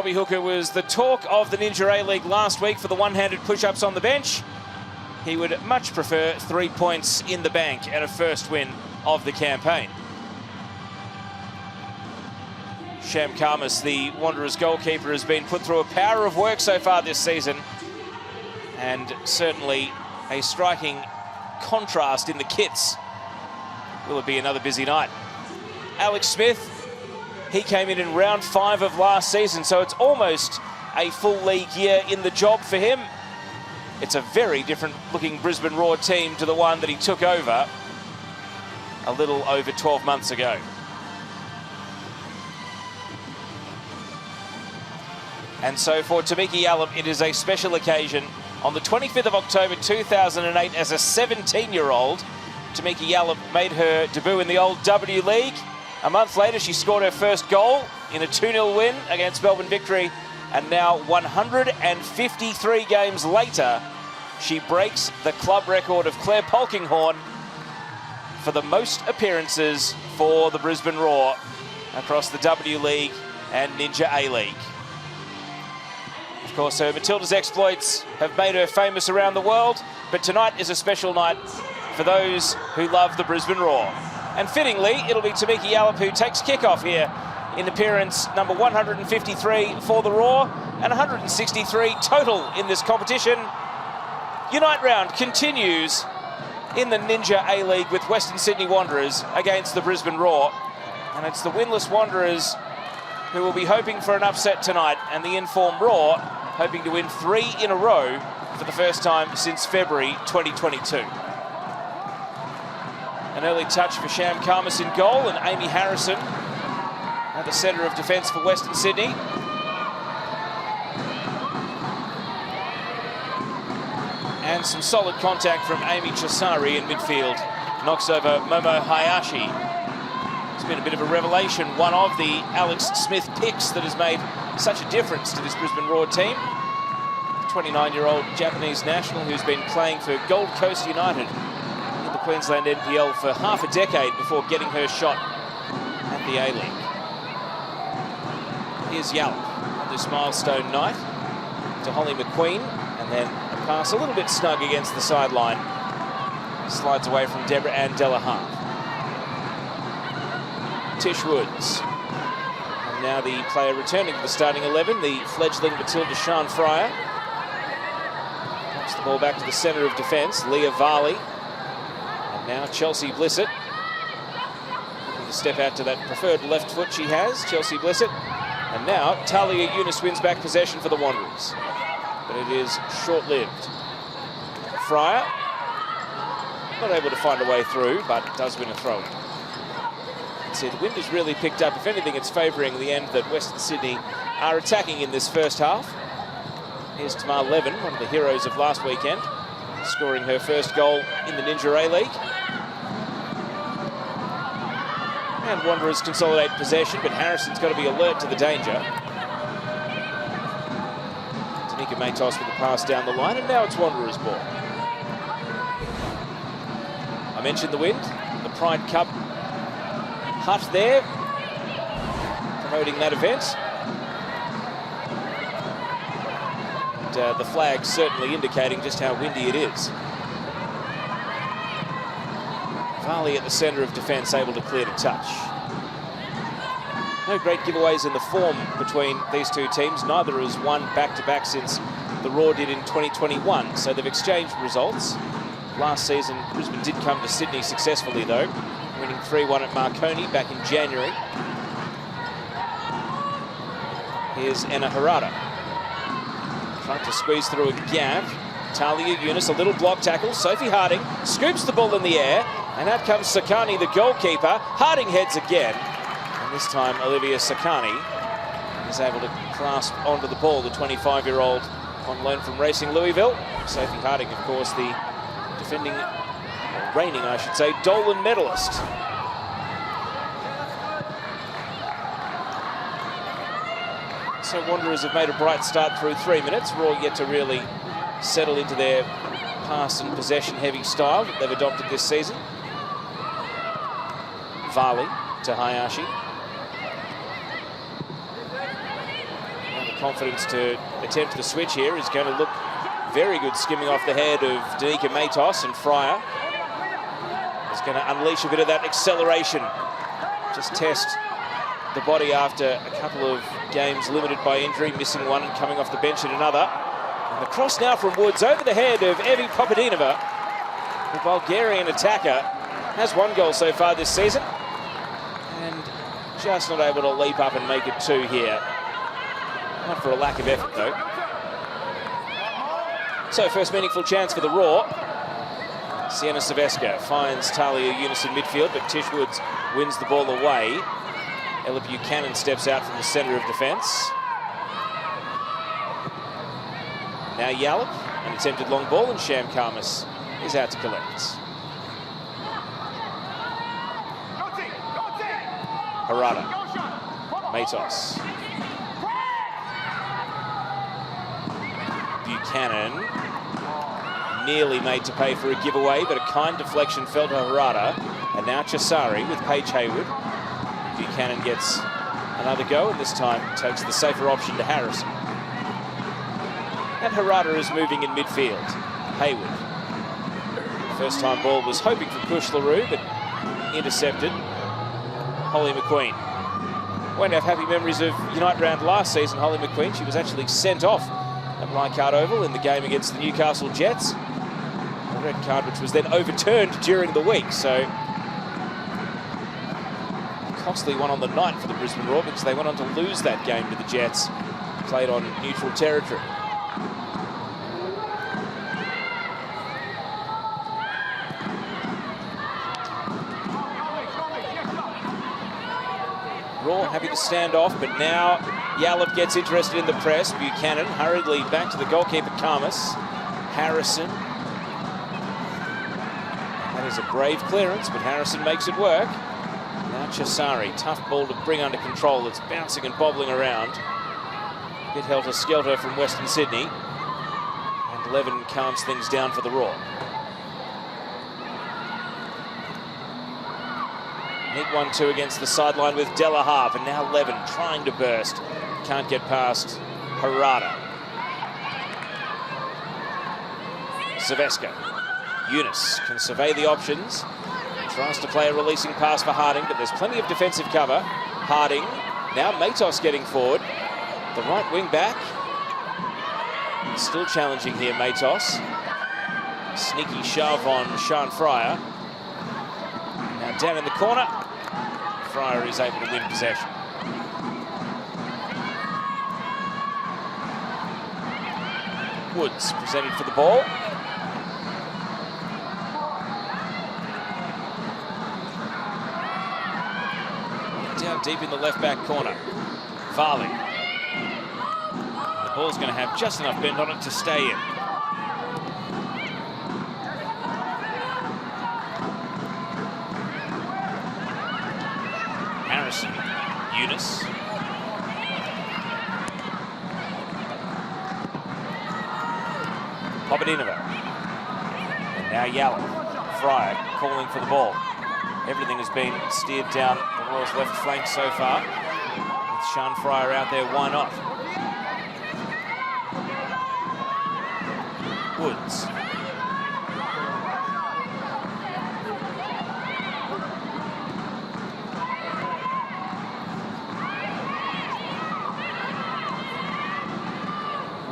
Robbie Hooker was the talk of the Ninja A-League last week for the one-handed push-ups on the bench. He would much prefer 3 points in the bank and a first win of the campaign. Sham Karmas, the Wanderers goalkeeper, has been put through a power of work so far this season, and certainly a striking contrast in the kits. Will it be another busy night? Alex Smith, he came in round 5 of last season, so it's almost a full league year in the job for him. It's a very different looking Brisbane Roar team to the one that he took over a little over 12 months ago. And so for Tamiki Yallop, it is a special occasion. On the 25th of October 2008, as a 17-year-old, Tamiki Yallop made her debut in the old W League. A month later, she scored her first goal in a 2-0 win against Melbourne Victory. And now, 153 games later, she breaks the club record of Claire Polkinghorne for the most appearances for the Brisbane Roar across the W League and Ninja A-League. Of course, her Matilda's exploits have made her famous around the world, but tonight is a special night for those who love the Brisbane Roar. And fittingly, it'll be Tamiki Yallop who takes kickoff here in appearance number 153 for the Roar and 163 total in this competition. Unite round continues in the Ninja A-League with Western Sydney Wanderers against the Brisbane Roar. And it's the winless Wanderers who will be hoping for an upset tonight, and the informed Roar hoping to win 3 in a row for the first time since February 2022. An early touch for Sham Karmas in goal, and Amy Harrison at the centre of defence for Western Sydney. And some solid contact from Amy Chisari in midfield. Knocks over Momo Hayashi. It's been a bit of a revelation, one of the Alex Smith picks that has made such a difference to this Brisbane Roar team. The 29-year-old Japanese national who's been playing for Gold Coast United in the Queensland NPL for half a decade before getting her shot at the A-League. Here's Yallop on this milestone night to Holly McQueen, and then a pass a little bit snug against the sideline. Slides away from Deborah Ann Delahaye. Tish Woods. And now the player returning to the starting 11, the fledgling Matilda Sian Fryer. Pops the ball back to the centre of defence, Leah Varley. And now Chelsea Blissett. Looking to step out to that preferred left foot she has, Chelsea Blissett. And now Talia Yunus wins back possession for the Wanderers. But it is short-lived. Fryer, not able to find a way through, but does win a throw-in. See, the wind has really picked up. If anything, it's favouring the end that Western Sydney are attacking in this first half. Here's Tamar Levin, one of the heroes of last weekend, scoring her first goal in the Ninja A-League. And Wanderers consolidate possession, but Harrison's got to be alert to the danger. Tanika Matos with the pass down the line, and now it's Wanderers' ball. I mentioned the wind, the Pride Cup hut there, promoting that event. And the flag certainly indicating just how windy it is. Varley at the centre of defence, able to clear to touch. No great giveaways in the form between these two teams. Neither has won back-to-back since the Roar did in 2021, so they've exchanged results. Last season, Brisbane did come to Sydney successfully, though, winning 3-1 at Marconi back in January. Here's Enna Harada. Trying to squeeze through a gap. Talia Yunus, a little block tackle. Sophie Harding scoops the ball in the air, and out comes Sakani, the goalkeeper. Harding heads again, and this time Olivia Sakani is able to clasp onto the ball, the 25-year-old on loan from Racing Louisville. Sophie Harding, of course, the defending, or reigning, I should say, Dolan medalist. So Wanderers have made a bright start through 3 minutes. Roar yet to really settle into their pass and possession heavy style that they've adopted this season. Varley to Hayashi. Now the confidence to attempt the switch here. Is going to look very good skimming off the head of Danica Matos, and Fryer is going to unleash a bit of that acceleration. Just test the body after a couple of games limited by injury, missing one and coming off the bench in another. And the cross now from Woods over the head of Evi Popadinova. The Bulgarian attacker has 1 goal so far this season, and just not able to leap up and make it 2 here. Not for a lack of effort, though. So, first meaningful chance for the Roar. Sienna Saveska finds Talia Eunice in midfield, but Tish Woods wins the ball away. Ella Buchanan steps out from the centre of defence. Now Yallop, an attempted long ball, and Sham Karmas is out to collect. Harada, Matos. Buchanan, nearly made to pay for a giveaway, but a kind deflection fell to Harada. And now Chisari with Paige Hayward. Buchanan gets another go, and this time takes the safer option to Harrison. And Harada is moving in midfield. Hayward. First time ball was hoping for Kush LaRue, but intercepted. Holly McQueen. Won't have happy memories of Unite Round last season, Holly McQueen. She was actually sent off at Leichhardt Oval in the game against the Newcastle Jets. A red card which was then overturned during the week, so costly one on the night for the Brisbane Roar, because they went on to lose that game to the Jets, played on neutral territory. Roar happy to stand off, but now Yallop gets interested in the press. Buchanan hurriedly back to the goalkeeper, Karmas. Harrison. That is a brave clearance, but Harrison makes it work. Now Chisari, tough ball to bring under control. It's bouncing and bobbling around. A bit helter-skelter from Western Sydney. And Levin calms things down for the Roar. Neat 1-2 against the sideline with Delahav, and now Levin trying to burst. Can't get past Harada. Saveska. Eunice can survey the options. Tries to play a releasing pass for Harding, but there's plenty of defensive cover. Harding, now Matos getting forward. The right wing back. Still challenging here, Matos. Sneaky shove on Sian Fryer. Now down in the corner. Fryer is able to win possession. Woods presented for the ball. Down deep in the left back corner. Farley. The ball's going to have just enough bend on it to stay in. Harrison. Eunice. Popadinova. And now Yallop. Fryer calling for the ball. Everything has been steered down the Roar's left flank so far. With Sian Fryer out there, why not? Woods.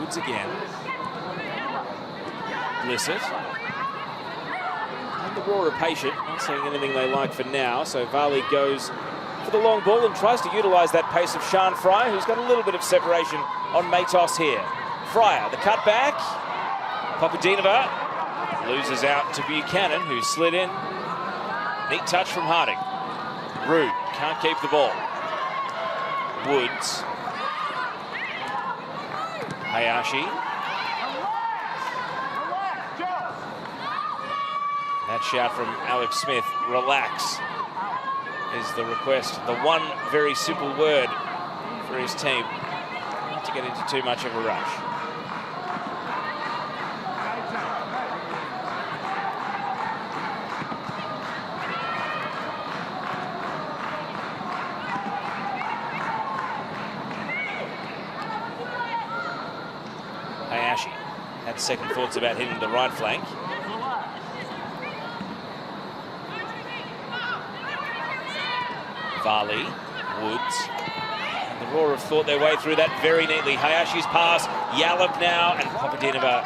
Woods again. Blissett. And the Roar are patient, not seeing anything they like for now, so Varley goes for the long ball and tries to utilise that pace of Sian Fryer, who's got a little bit of separation on Matos here. Fryer, the cut back. Popadinova loses out to Buchanan, who slid in. Neat touch from Harding. Rude, can't keep the ball. Woods. Hayashi. That shout from Alex Smith, relax, is the request. The one very simple word for his team, not to get into too much of a rush. Hayashi had second thoughts about hitting the right flank. Varley, Woods. And the Roar have thought their way through that very neatly. Hayashi's pass, Yallop now, and Papadinova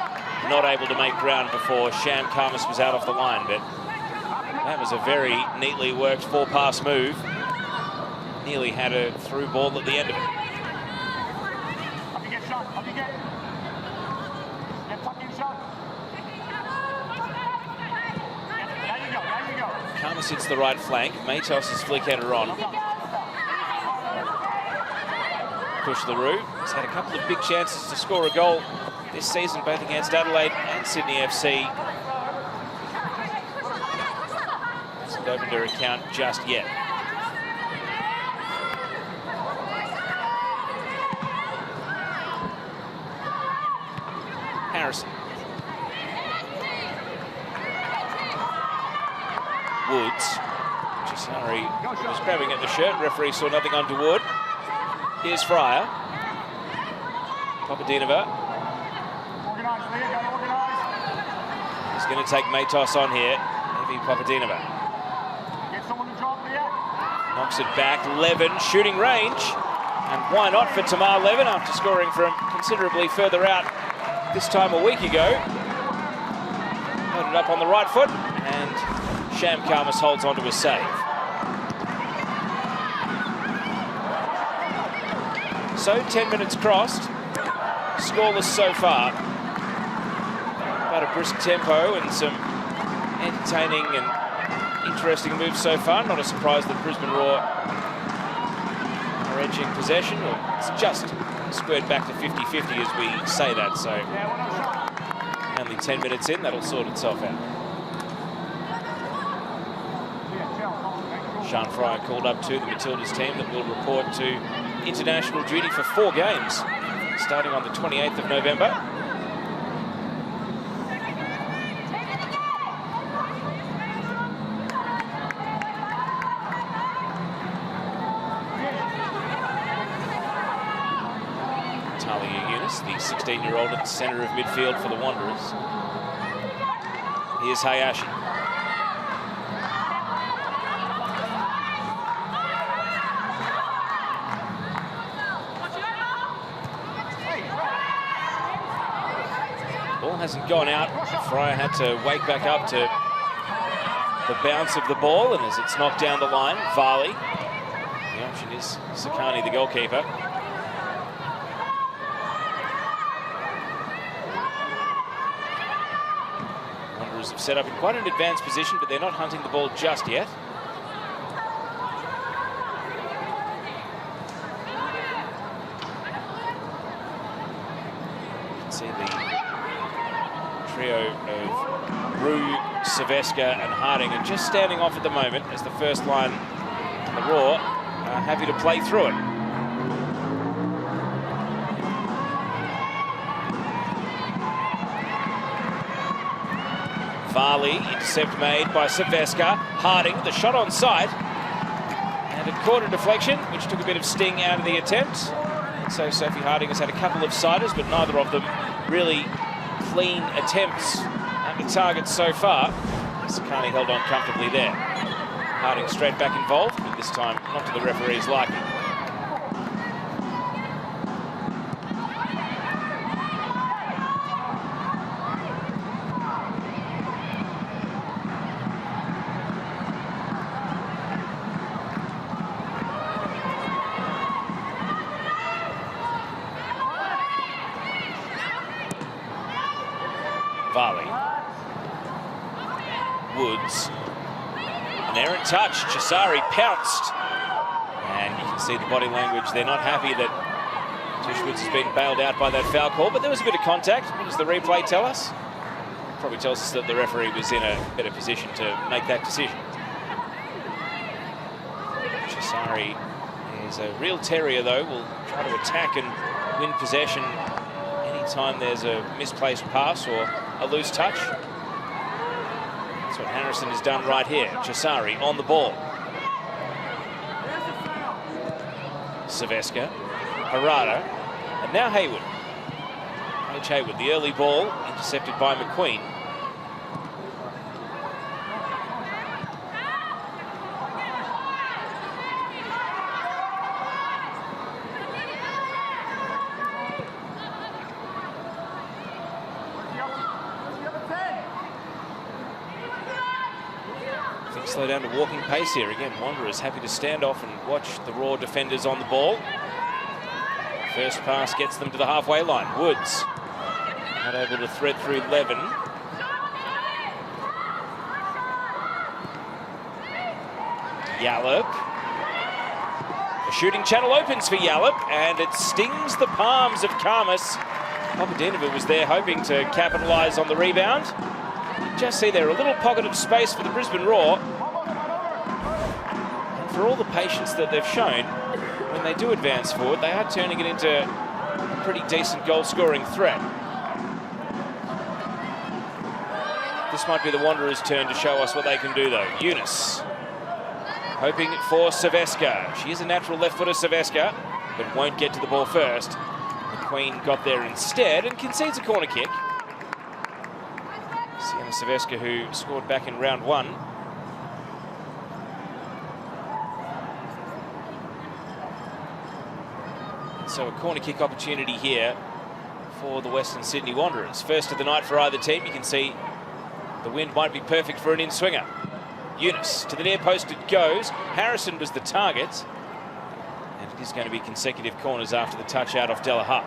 not able to make ground before Sham Karmas was out off the line, but that was a very neatly worked four-pass move. Nearly had a through ball at the end of it. Karmas hits the right flank. Matos is flick header on. Push LaRue. He's had a couple of big chances to score a goal this season, both against Adelaide and Sydney FC. Hasn't opened her account just yet. Harrison. Woods. Chisari was grabbing at the shirt. Referee saw nothing untoward. Here's Fryer. Papadinova. He's going to take Matos on here. Heavy Papadinova. Knocks it back. Levin shooting range. And why not for Tamar Levin after scoring from considerably further out this time a week ago. Loaded up on the right foot, and Sham Karmas holds on to a save. So 10 minutes crossed, scoreless so far. About a brisk tempo and some entertaining and interesting moves so far. Not a surprise that Brisbane Roar are edging possession. It's just squared back to 50-50 as we say that, so only 10 minutes in, that'll sort itself out. Sean Fryer called up to the Matildas team that will report to international duty for 4 games, starting on the 28th of November. The 16-year-old at the centre of midfield for the Wanderers. Here's Hayashi. Ball hasn't gone out. Fryer had to wake back up to the bounce of the ball, and as it's knocked down the line, Varley. The option is Sakani, the goalkeeper. Have set up in quite an advanced position, but they're not hunting the ball just yet. You can see the trio of Rue, Saveska and Harding, and just standing off at the moment as the first line on the Roar are happy to play through it. Varley, intercept made by Saveska. Harding, the shot on sight. And it caught a deflection, which took a bit of sting out of the attempt. So Sophie Harding has had a couple of siders, but neither of them really clean attempts at the target so far. Sakani held on comfortably there. Harding straight back involved, but this time not to the referee's liking. Varley. Woods. An errant touch. Chisari pounced. And you can see the body language. They're not happy that Tish Woods has been bailed out by that foul call, but there was a bit of contact. What does the replay tell us? Probably tells us that the referee was in a better position to make that decision. Chisari is a real terrier, though. Will try to attack and win possession anytime there's a misplaced pass or a loose touch. That's what Harrison has done right here. Chisari on the ball. Saveska, Harada, and now Hayward. Edge Hayward, the early ball, intercepted by McQueen. Things slow down to walking pace here. Again, Wanderers happy to stand off and watch the Roar defenders on the ball. First pass gets them to the halfway line. Woods not able to thread through Levin. Yallop. The shooting channel opens for Yallop, and it stings the palms of Karmas. Papadinova was there hoping to capitalise on the rebound. You just see there a little pocket of space for the Brisbane Roar. And for all the patience that they've shown, when they do advance forward, they are turning it into a pretty decent goal-scoring threat. This might be the Wanderers' turn to show us what they can do, though. Eunice, hoping for Saveska. She is a natural left-footer, Saveska, but won't get to the ball first. McQueen got there instead and concedes a corner kick. Sienna Saveska, who scored back in round one. So a corner kick opportunity here for the Western Sydney Wanderers. First of the night for either team. You can see the wind might be perfect for an in-swinger. Eunice to the near post it goes. Harrison was the target. And it is going to be consecutive corners after the touch out off Della Harp.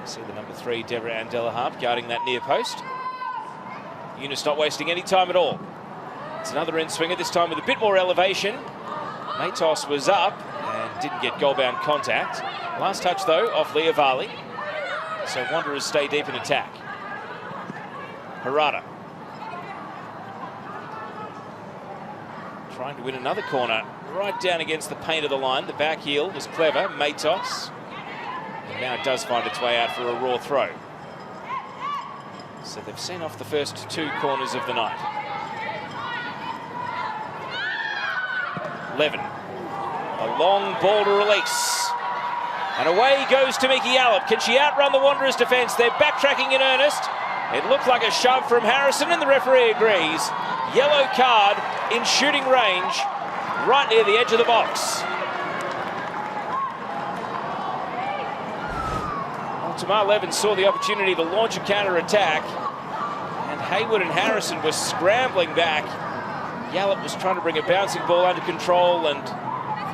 See the number 3, Deborah Ann Della Harp, guarding that near post. Eunice not wasting any time at all. It's another in-swinger, this time with a bit more elevation. Matos was up and didn't get goal-bound contact. Last touch, though, off Leavali. So Wanderers stay deep in attack. Harada. Trying to win another corner right down against the paint of the line. The back heel was clever, Matos. And now it does find its way out for a Roar throw. So they've seen off the first 2 corners of the night. Levin. A long ball to release. And away goes to Mickey Yallop. Can she outrun the Wanderers' defence? They're backtracking in earnest. It looked like a shove from Harrison, and the referee agrees. Yellow card in shooting range, right near the edge of the box. Well, Tamar Levin saw the opportunity to launch a counter-attack, and Hayward and Harrison were scrambling back. Yallop was trying to bring a bouncing ball under control, and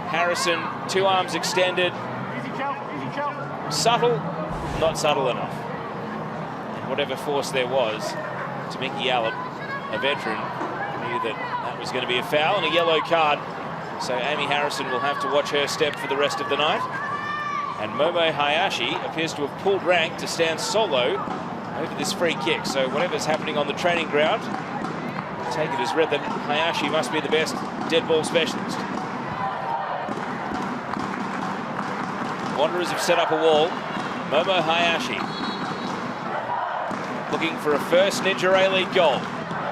Harrison, 2 arms extended. Subtle, not subtle enough. And whatever force there was, Tamiki Yallop, a veteran, knew that that was going to be a foul and a yellow card. So Amy Harrison will have to watch her step for the rest of the night. And Momo Hayashi appears to have pulled rank to stand solo over this free kick. So whatever's happening on the training ground, take it as read that Hayashi must be the best dead ball specialist. Wanderers have set up a wall. Momo Hayashi looking for a first Ninja A-League goal.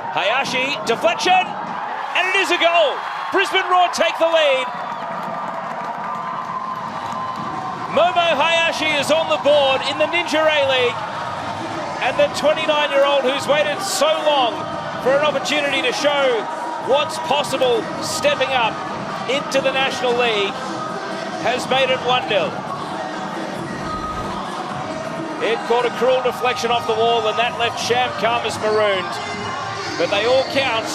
Hayashi, deflection, and it is a goal. Brisbane Roar take the lead. Momo Hayashi is on the board in the Ninja A-League. And the 29-year-old who's waited so long for an opportunity to show what's possible stepping up into the National League has made it 1-0. It caught a cruel deflection off the wall, and that left Sham Karmas marooned. But they all count.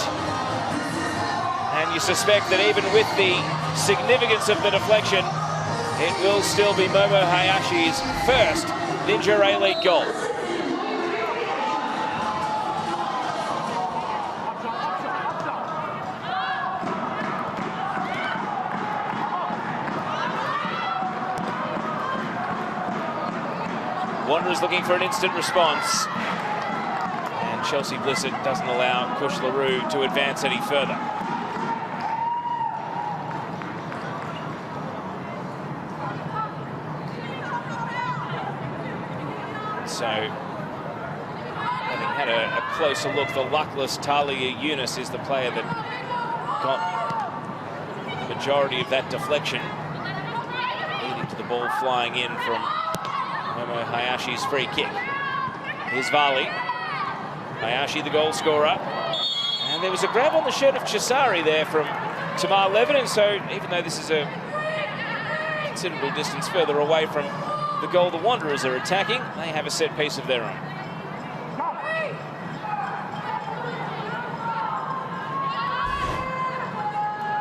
And you suspect that even with the significance of the deflection, it will still be Momo Hayashi's first Ninja A-League goal. Wanderers looking for an instant response. And Chelsea Blissett doesn't allow Kush LaRue to advance any further. So, having had a closer look, the luckless Talia Eunice is the player that got the majority of that deflection, leading to the ball flying in from Momo Hayashi's free kick. Here's Varley. Hayashi, the goal scorer. And there was a grab on the shirt of Chisari there from Tamar Levin, and so even though this is a considerable distance further away from the goal the Wanderers are attacking, they have a set piece of their own.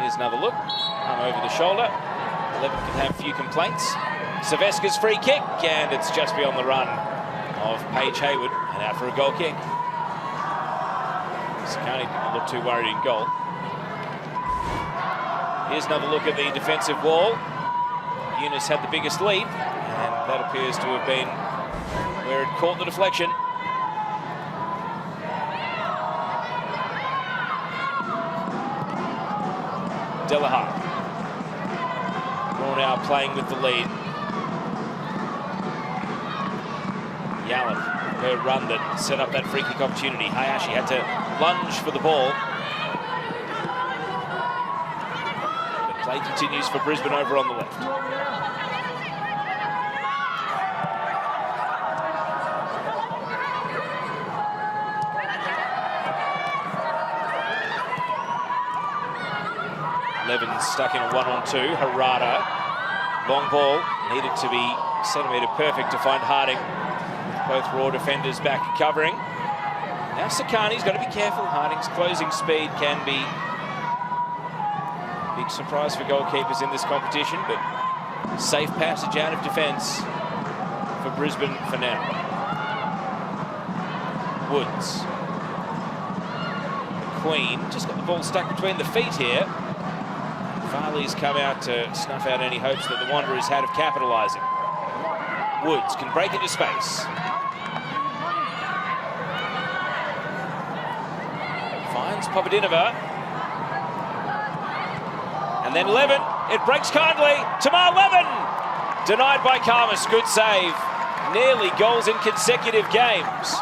Here's another look. Arm over the shoulder. Levin can have a few complaints. Saveska's free kick, and it's just beyond the run of Paige Hayward, and out for a goal kick. Sakani didn't look too worried in goal. Here's another look at the defensive wall. Eunice had the biggest lead, and that appears to have been where it caught the deflection. Delahaye. Roar now playing with the lead. Yallop, her run that set up that free kick opportunity. Hayashi had to lunge for the ball. But play continues for Brisbane over on the left. Levin's stuck in a 1-on-2. Harada, long ball, needed to be centimetre perfect to find Harding. Both Roar defenders back covering. Now Sakani's got to be careful. Harding's closing speed can be a big surprise for goalkeepers in this competition, but safe passage out of defence for Brisbane for now. Woods. Queen just got the ball stuck between the feet here. Varley's come out to snuff out any hopes that the Wanderers had of capitalising. Woods can break into space. Finds Popadinova. And then Levin. It breaks kindly. Tamar Levin! Denied by Karmas. Good save. Nearly goals in consecutive games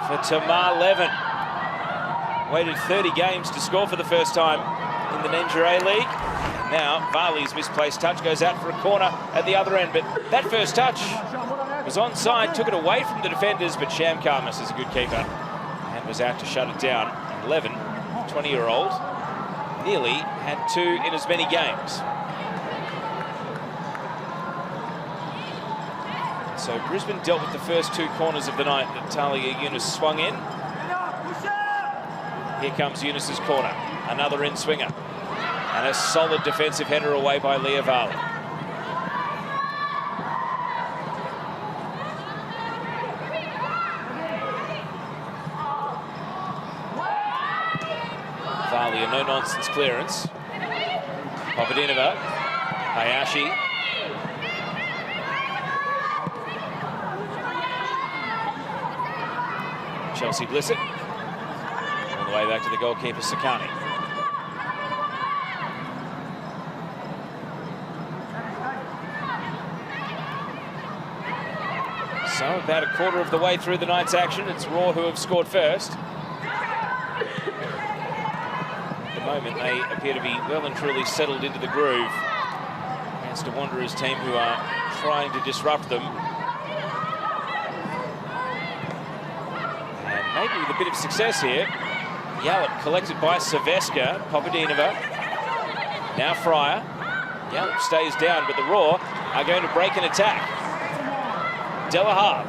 for Tamar Levin. Waited 30 games to score for the first time in the Ninja A-League. Now, Varley's misplaced touch goes out for a corner at the other end, but that first touch was onside, took it away from the defenders, but Sham Karmas is a good keeper and was out to shut it down. And Levin, 20-year-old, nearly had 2 in as many games. So Brisbane dealt with the first 2 corners of the night that Talia Eunice swung in. Here comes Eunice's corner, another in-swinger, and a solid defensive header away by Leah Varley. Varley, a no-nonsense clearance. Popadinova, Hayashi. Chelsea Blissett. The way back to the goalkeeper, Sakani. So about a quarter of the way through the night's action, it's Roar who have scored first. At the moment, they appear to be well and truly settled into the groove against a Wanderers team who are trying to disrupt them. And maybe with a bit of success here. Yallop collected by Saveska. Popadinova. Now Fryer. Yallop stays down, but the Roar are going to break an attack. Delahaye.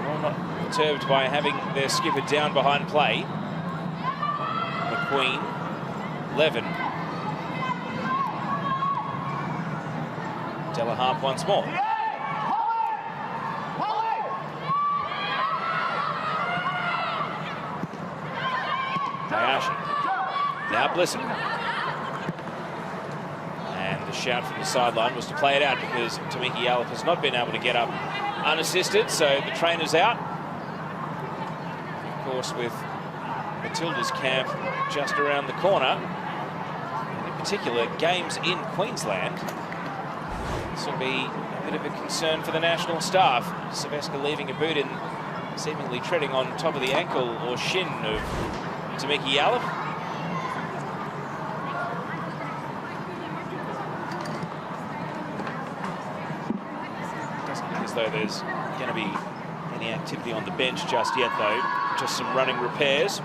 Roar not perturbed by having their skipper down behind play. McQueen. Levin. Delahaye once more. Hayashi. Now Blissett. And the shout from the sideline was to play it out because Tamiki Yallop has not been able to get up unassisted, so the trainer's out. Of course, with Matilda's camp just around the corner, and in particular, games in Queensland, this will be a bit of a concern for the national staff. Saveska leaving a boot in, seemingly treading on top of the ankle or shin of Tamiki Yallop. as though there's going to be any activity on the bench just yet, though. Just some running repairs.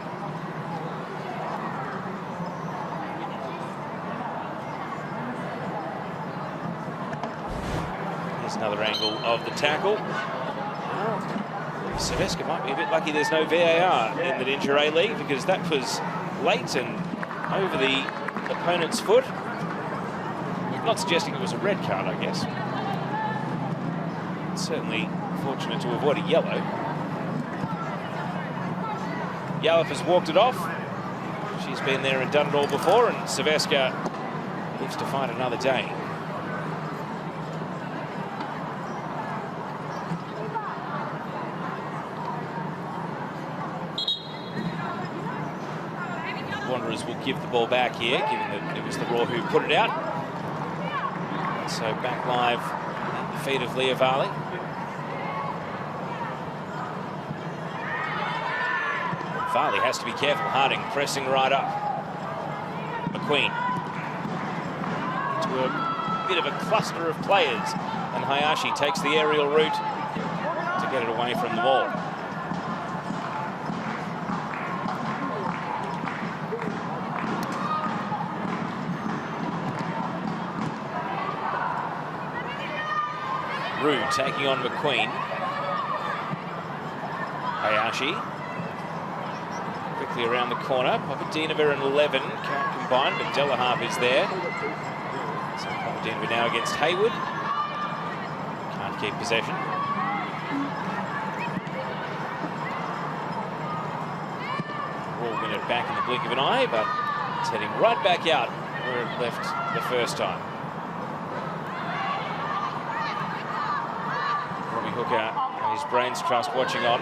Here's another angle of the tackle. Well, Silvestre might be a bit lucky there's no VAR in the Ninja A-League, because that was late and over the opponent's foot. Not suggesting it was a red card, I guess. Certainly fortunate to avoid a yellow. Yallop has walked it off. She's been there and done it all before, and Silvestre lives to find another day. Wanderers will give the ball back here, given that it was the Roar who put it out. So back live at the feet of Leah Varley. Varley has to be careful. Harding pressing right up. McQueen into a bit of a cluster of players, and Hayashi takes the aerial route to get it away from the ball. Rue taking on McQueen. Hayashi quickly around the corner. Papadinova and 11 can't combine, but Delaharp is there. So Papadinova now against Hayward. Can't keep possession. Roar win it back in the blink of an eye, but it's heading right back out where it left the first time. Hooker and his brains trust watching on.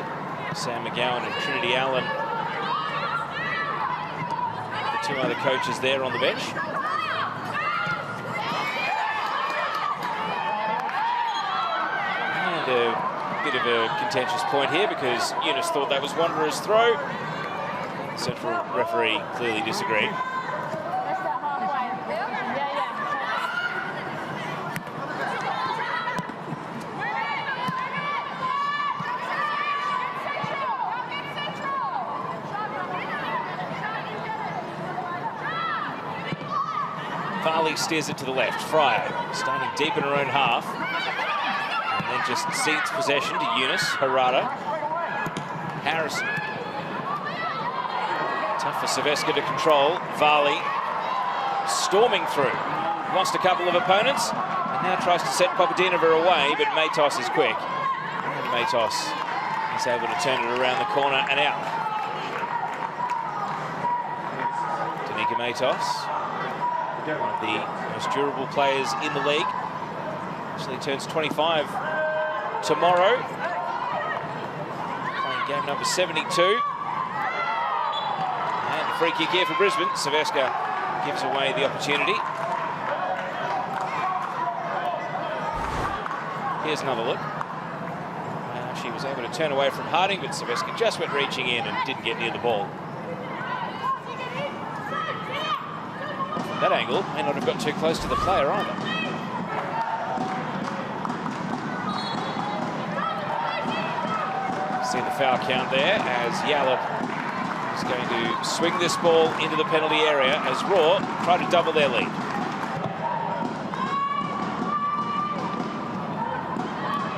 Sam McGowan and Trinity Allen, the two other coaches there on the bench. And a bit of a contentious point here, because Eunice thought that was Wanderer's throw. The central referee clearly disagreed. Varley steers it to the left. Fryer standing deep in her own half, and then just cedes possession to Eunice. Harada. Harrison. Tough for Silvestre to control. Varley storming through. Lost a couple of opponents, and now tries to set Papadinova away, but Matos is quick. And Matos is able to turn it around the corner and out. Danica Matos, one of the most durable players in the league. Actually turns 25 tomorrow. Playing game number 72. And a free kick here for Brisbane. Silvestre gives away the opportunity. Here's another look. She was able to turn away from Harding, but Silvestre just went reaching in and didn't get near the ball. That angle may not have got too close to the player either. See the foul count there as Yallop is going to swing this ball into the penalty area as Roar try to double their lead.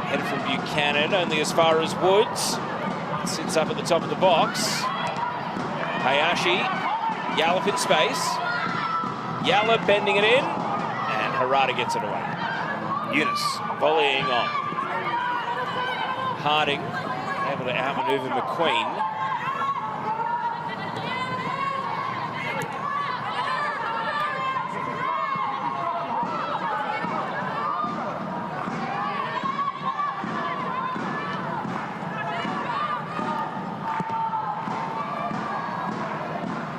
Headed from Buchanan, only as far as Woods. It sits up at the top of the box. Hayashi, Yallop in space. Yallop bending it in, and Harada gets it away. Eunice volleying on. Harding able to outmaneuver McQueen.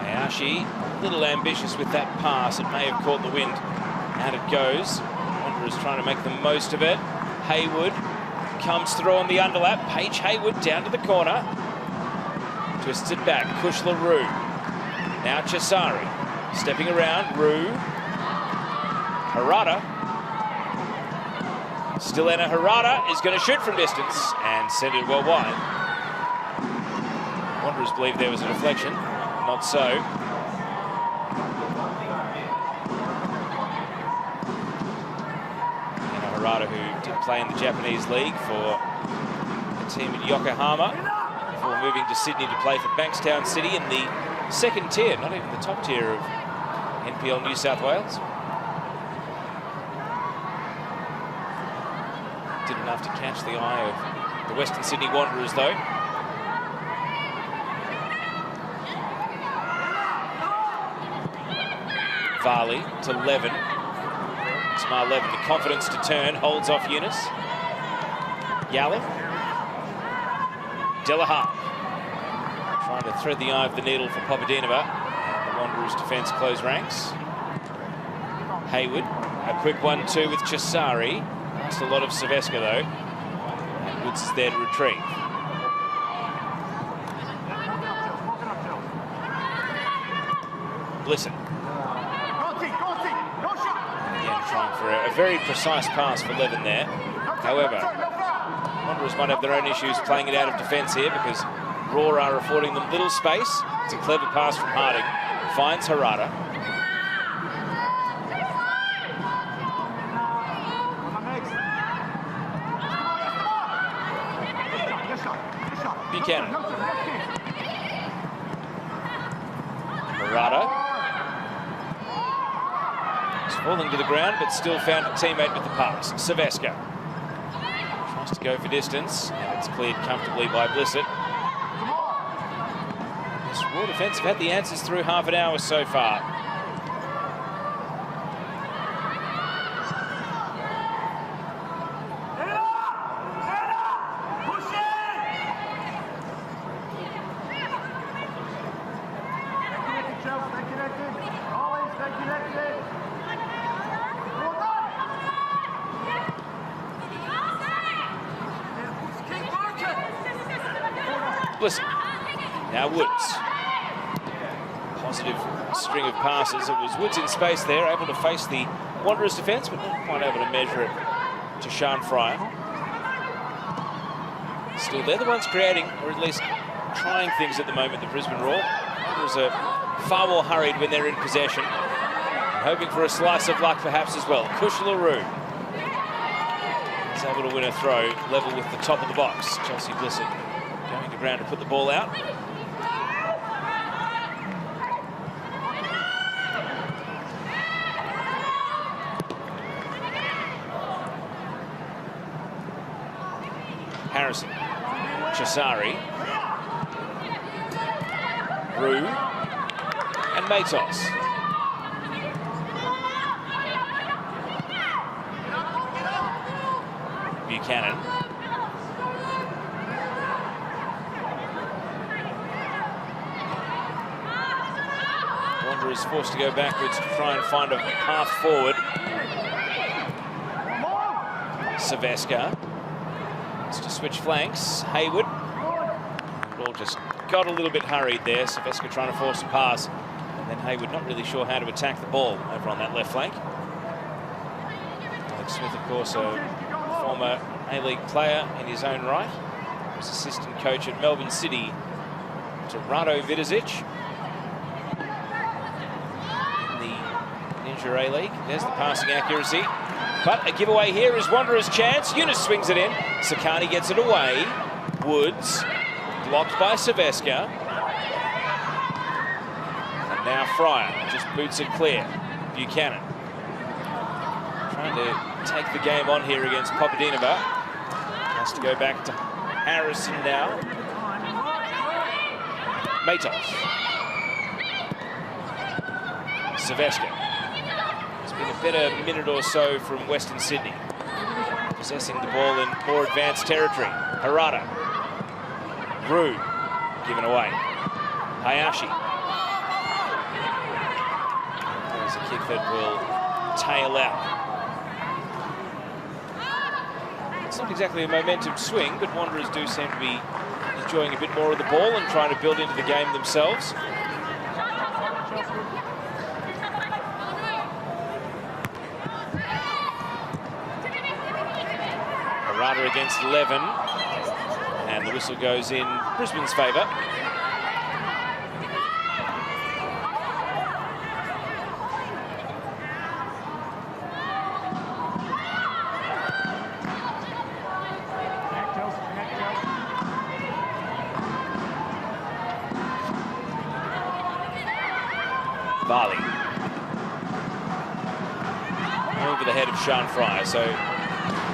Hayashi, a little ambitious with that pass. It may have caught the wind. Out it goes. Wanderers trying to make the most of it. Hayward comes through on the underlap. Paige Hayward down to the corner. Twists it back. Kushla Rue. Now Cesari. Stepping around. Rue. Harada. Still Anna Harada is going to shoot from distance and send it well wide. Wanderers believe there was a deflection. Not so. Anna Harada, who did play in the Japanese league for the team in Yokohama before moving to Sydney to play for Bankstown City in the second tier, not even the top tier of NPL New South Wales. Did enough to catch the eye of the Western Sydney Wanderers, though. Varley to Levin. Smart Levin, the confidence to turn, holds off Eunice. Yallop. Delahaye. Trying to thread the eye of the needle for Papadinova. The Wanderers' defence close ranks. Hayward, a quick 1-2 with Cesari. Lost a lot of Silvestre, though. And Woods is there to retrieve. Blissett. Again, trying for a very precise pass for Levin there. However, Wanderers might have their own issues playing it out of defence here because Roar are affording them little space. It's a clever pass from Harding. Finds Harada. Buchanan. Harada. He's falling to the ground, but still found a teammate with the pass. Silvestre. Tries to go for distance, and it's cleared comfortably by Blissett. This Roar defence have had the answers through half an hour so far. Blissett. Now Woods. Positive string of passes. It was Woods in space there, able to face the Wanderers' defence, but not quite able to measure it to Sean Fryer. Still, they're the ones creating, or at least trying things at the moment, the Brisbane Roar. Wanderers are far more hurried when they're in possession, and hoping for a slice of luck perhaps as well. Kush LaRue is able to win a throw, level with the top of the box. Chelsea Blissett going to ground to put the ball out. Harrison, Cesari, Rue, and Matos. Buchanan. Wanderers forced to go backwards to try and find a path forward. Silvestre. To switch flanks, Hayward. All just got a little bit hurried there. Silvestre trying to force a pass, and then Hayward not really sure how to attack the ball over on that left flank. Alex Smith, of course, a former A-League player in his own right. He was assistant coach at Melbourne City to Rado Vidizic in the Ninja A-League. There's the passing accuracy. But a giveaway here is Wanderers' chance. Eunice swings it in. Sakani gets it away. Woods blocked by Silvestre. And now Fryer just boots it clear. Buchanan trying to take the game on here against Papadinova. Has to go back to Harrison now. Matos. Silvestre. Been a better minute or so from Western Sydney. Possessing the ball in more advanced territory. Harada. Rue. Given away. Hayashi. There's a kick that will tail out. It's not exactly a momentum swing, but Wanderers do seem to be enjoying a bit more of the ball and trying to build into the game themselves. Harada against 11. And the whistle goes in Brisbane's favour. Varley. Over the head of Sean Fryer. So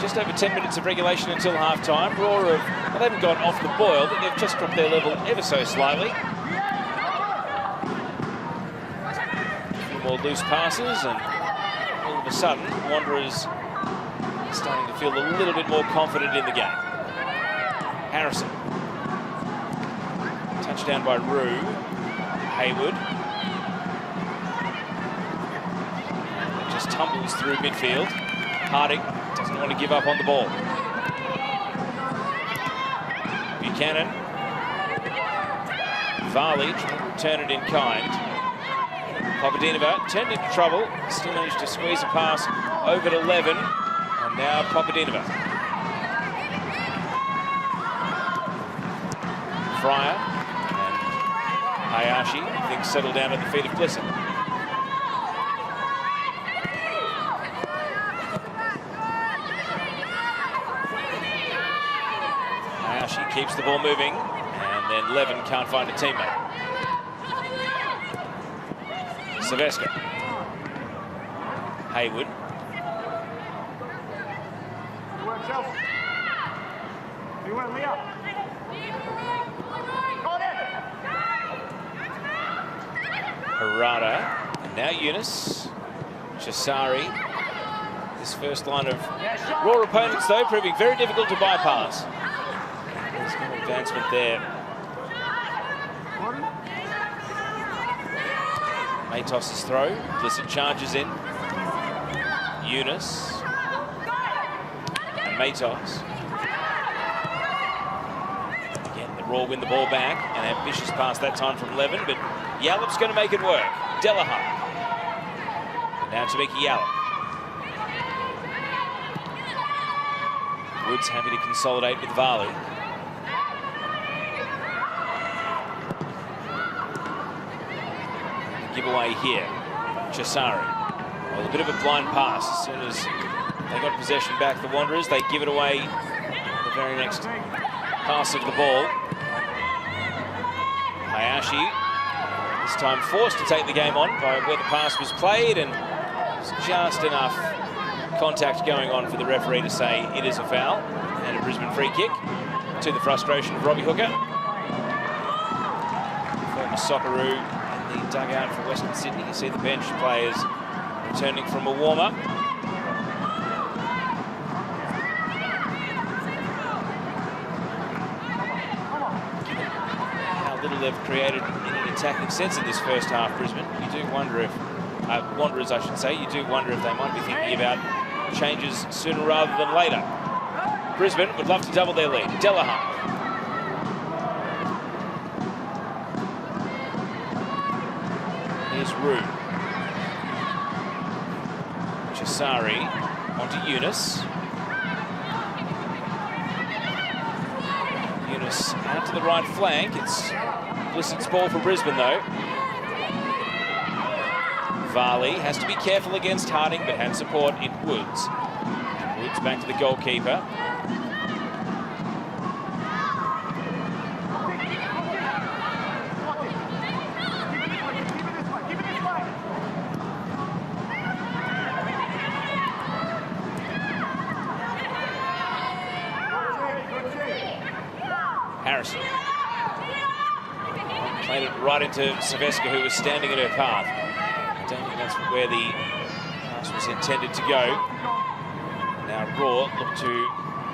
just over 10 minutes of regulation until half-time. Roar well, they haven't gone off the boil, but they've just dropped their level ever so slightly. A few more loose passes, and all of a sudden, Wanderers starting to feel a little bit more confident in the game. Harrison. Touchdown by Rue. Haywood. Just tumbles through midfield. Harding doesn't want to give up on the ball. Buchanan. Varley trying to return it in kind. Papadinova turned into trouble. Still managed to squeeze a pass over to Levin. And now Papadinova. Fryer and Hayashi. Things settle down at the feet of Glisson. Keeps the ball moving, and then Levin can't find a teammate. Silvestre. Haywood. Harada, and now Yunus. Chisari. This first line of Roar opponents, though, proving very difficult to bypass. There's no advancement there. Matos' throw. Glisson charges in. Yunus. And Matos. Again, the Roar win the ball back. An ambitious pass that time from Levin, but Yallop's going to make it work. Delahunt. And now to Mickey Yallop. Woods happy to consolidate with Varley. Giveaway here. Chisari. Well, a bit of a blind pass. As soon as they got possession back, the Wanderers, they give it away the very next pass of the ball. Hayashi, this time forced to take the game on by where the pass was played, and there's just enough contact going on for the referee to say it is a foul, and a Brisbane free kick, to the frustration of Robbie Hooker. Former Socceroo in the dugout for Western Sydney. You see the bench players returning from a warm-up. How little they've created in an attacking sense in this first half, Brisbane. You do wonder if, Wanderers I should say, you do wonder if they might be thinking about changes sooner rather than later. Brisbane would love to double their lead. Delahunt. Here's Rue. Chisari onto Yunus. Yunus out to the right flank. It's Glisson's ball for Brisbane though. Varley has to be careful against Harding, but had support in Woods. Woods back to the goalkeeper. Harrison. Played it right into Silvestre, who was standing in her path. I don't think that's where the pass was intended to go. Now Roar look to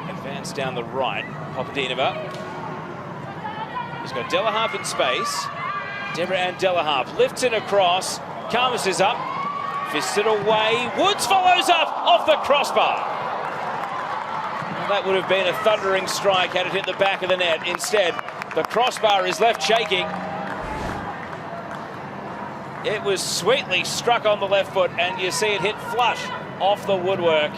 advance down the right. Papadinova. He's got Delaharp in space. Deborah and Delaharp lifts it across. Karmas is up. Fists it away. Woods follows up off the crossbar. That would have been a thundering strike had it hit the back of the net. Instead, the crossbar is left shaking. It was sweetly struck on the left foot, and you see it hit flush off the woodwork.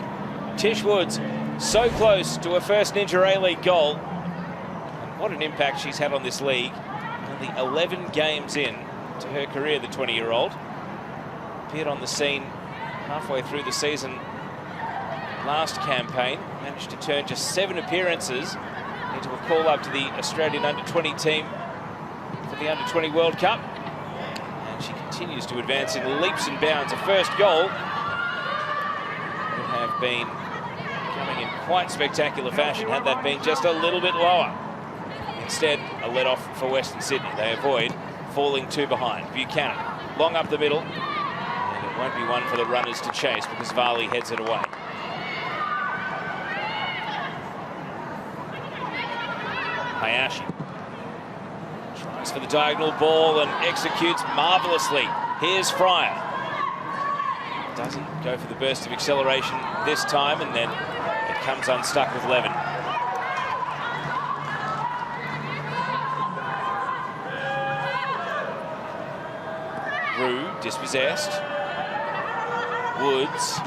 Tish Woods So close to her first Ninja A-League goal. And what an impact she's had on this league. Only 11 games in to her career, the 20-year-old. Appeared on the scene halfway through the season last campaign. Managed to turn just 7 appearances into a call-up to the Australian under-20 team for the under-20 World Cup. And she continues to advance in leaps and bounds. Her first goal would have been coming in quite spectacular fashion had that been just a little bit lower. Instead, a let-off for Western Sydney. They avoid falling 2 behind. Buchanan, long up the middle. And it won't be one for the runners to chase because Varley heads it away. Hayashi tries for the diagonal ball and executes marvellously. Here's Fryer. Doesn't go for the burst of acceleration this time, and then it comes unstuck with Levin. Rue dispossessed. Woods.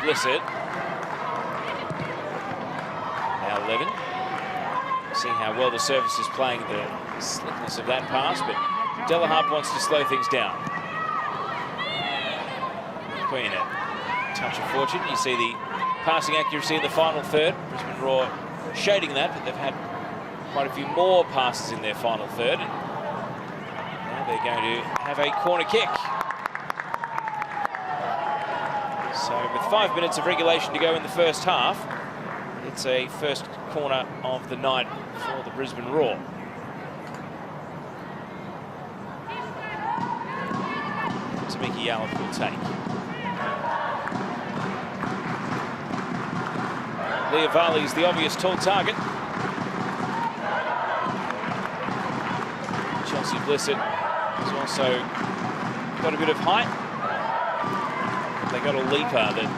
Blissett. Now Levin. See how well the surface is playing the slickness of that pass, but Delaharp wants to slow things down. Queen, a touch of fortune. You see the passing accuracy in the final third. Brisbane Roar shading that, but they've had quite a few more passes in their final third. And now they're going to have a corner kick. So with 5 minutes of regulation to go in the first half, it's a first corner of the night for the Brisbane Roar. Tamiki Yallop will take. Leah Varley's the obvious tall target. Chelsea Blissett has also got a bit of height. They got a leaper that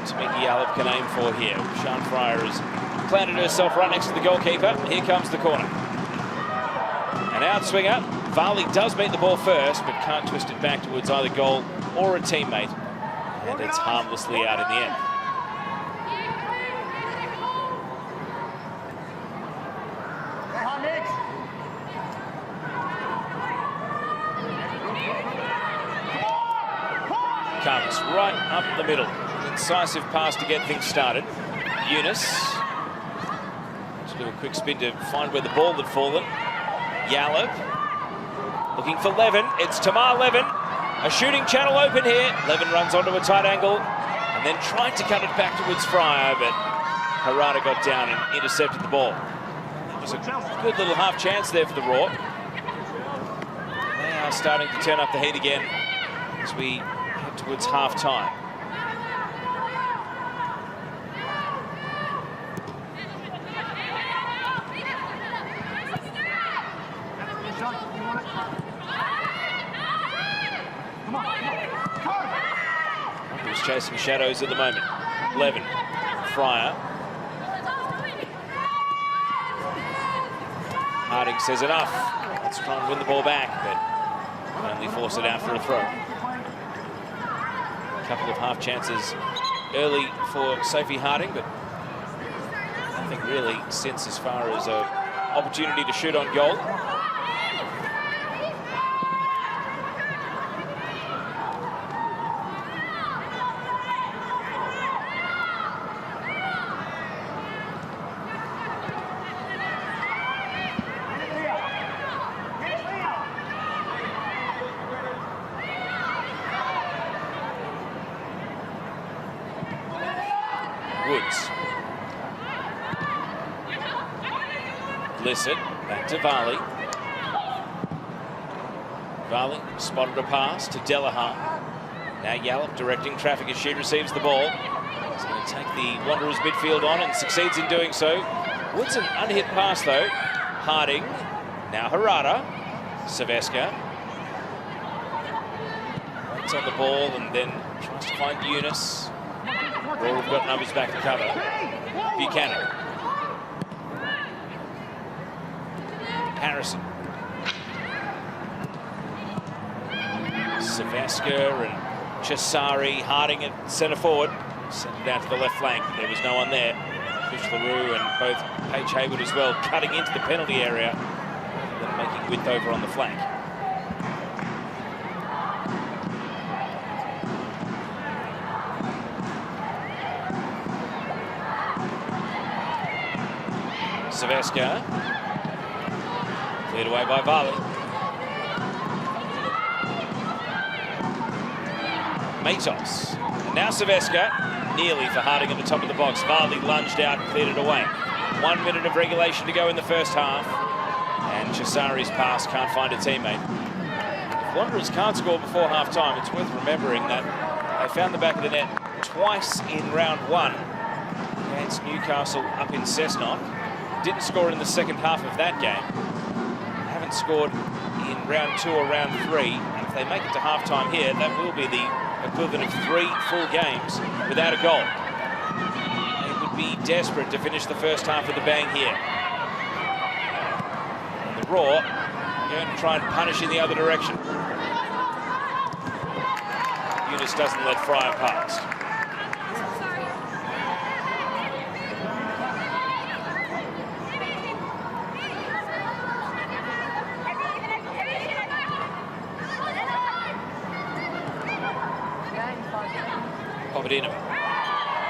Tamiki Yallop can aim for here. Sian Fryer has planted herself right next to the goalkeeper. Here comes the corner. An outswinger. Varley does meet the ball first, but can't twist it back towards either goal or a teammate. And it's harmlessly out in the end. Comes right up the middle. An incisive pass to get things started. Eunice. To do a quick spin to find where the ball had fallen. Yallop. Looking for Levin. It's Tamar Levin. A shooting channel open here. Levin runs onto a tight angle and then tried to cut it back towards Fryer, but Harada got down and intercepted the ball. That was a good little half chance there for the Roar. They are starting to turn up the heat again as we head towards half-time. Who's chasing shadows at the moment? Levin, Fryer. Harding says enough. Let's try and win the ball back, but only force it out for a throw. A couple of half chances early for Sophie Harding, but nothing really since as far as an opportunity to shoot on goal. Woods. Blissett, back to Varley. Varley spotted a pass to Delaharp. Now Yallop directing traffic as she receives the ball. He's going to take the Wanderers midfield on and succeeds in doing so. Woods an unhit pass though. Harding, now Harada. Saveska. Waits on the ball and then tries to find Eunice. Roar have got numbers back to cover. Buchanan. Harrison. Saveska and Cesari. Harding at centre forward. Sent it out to the left flank. There was no one there. Fish LaRue and both Paige Hayward as well cutting into the penalty area and then making width over on the flank. Saveska. Cleared away by Varley. Matos. And now Saveska, nearly for Harding at the top of the box. Varley lunged out, cleared it away. 1 minute of regulation to go in the first half. And Chisari's pass can't find a teammate. If Wanderers can't score before half-time, it's worth remembering that they found the back of the net twice in round 1 against Newcastle up in Cessnock. Didn't score in the second half of that game. Haven't scored in round 2 or round 3. And if they make it to half-time here, that will be the equivalent of 3 full games without a goal. They would be desperate to finish the first half with a bang here. And the Roar are going to try and punish in the other direction. Eunice doesn't let Fryer past.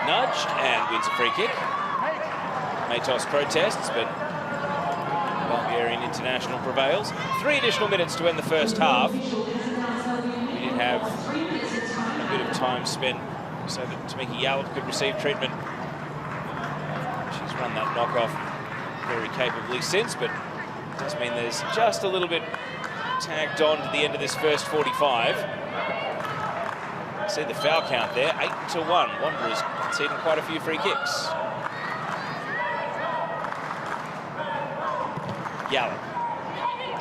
Nudged and wins a free kick. Matos protests, but Bulgarian international prevails. 3 additional minutes to end the first half. We did have a bit of time spent so that Tamiki Yallop could receive treatment. She's run that knockoff very capably since, but it does mean there's just a little bit tagged on to the end of this first 45. See the foul count there, 8-1. Wanderers conceding quite a few free kicks. Yallop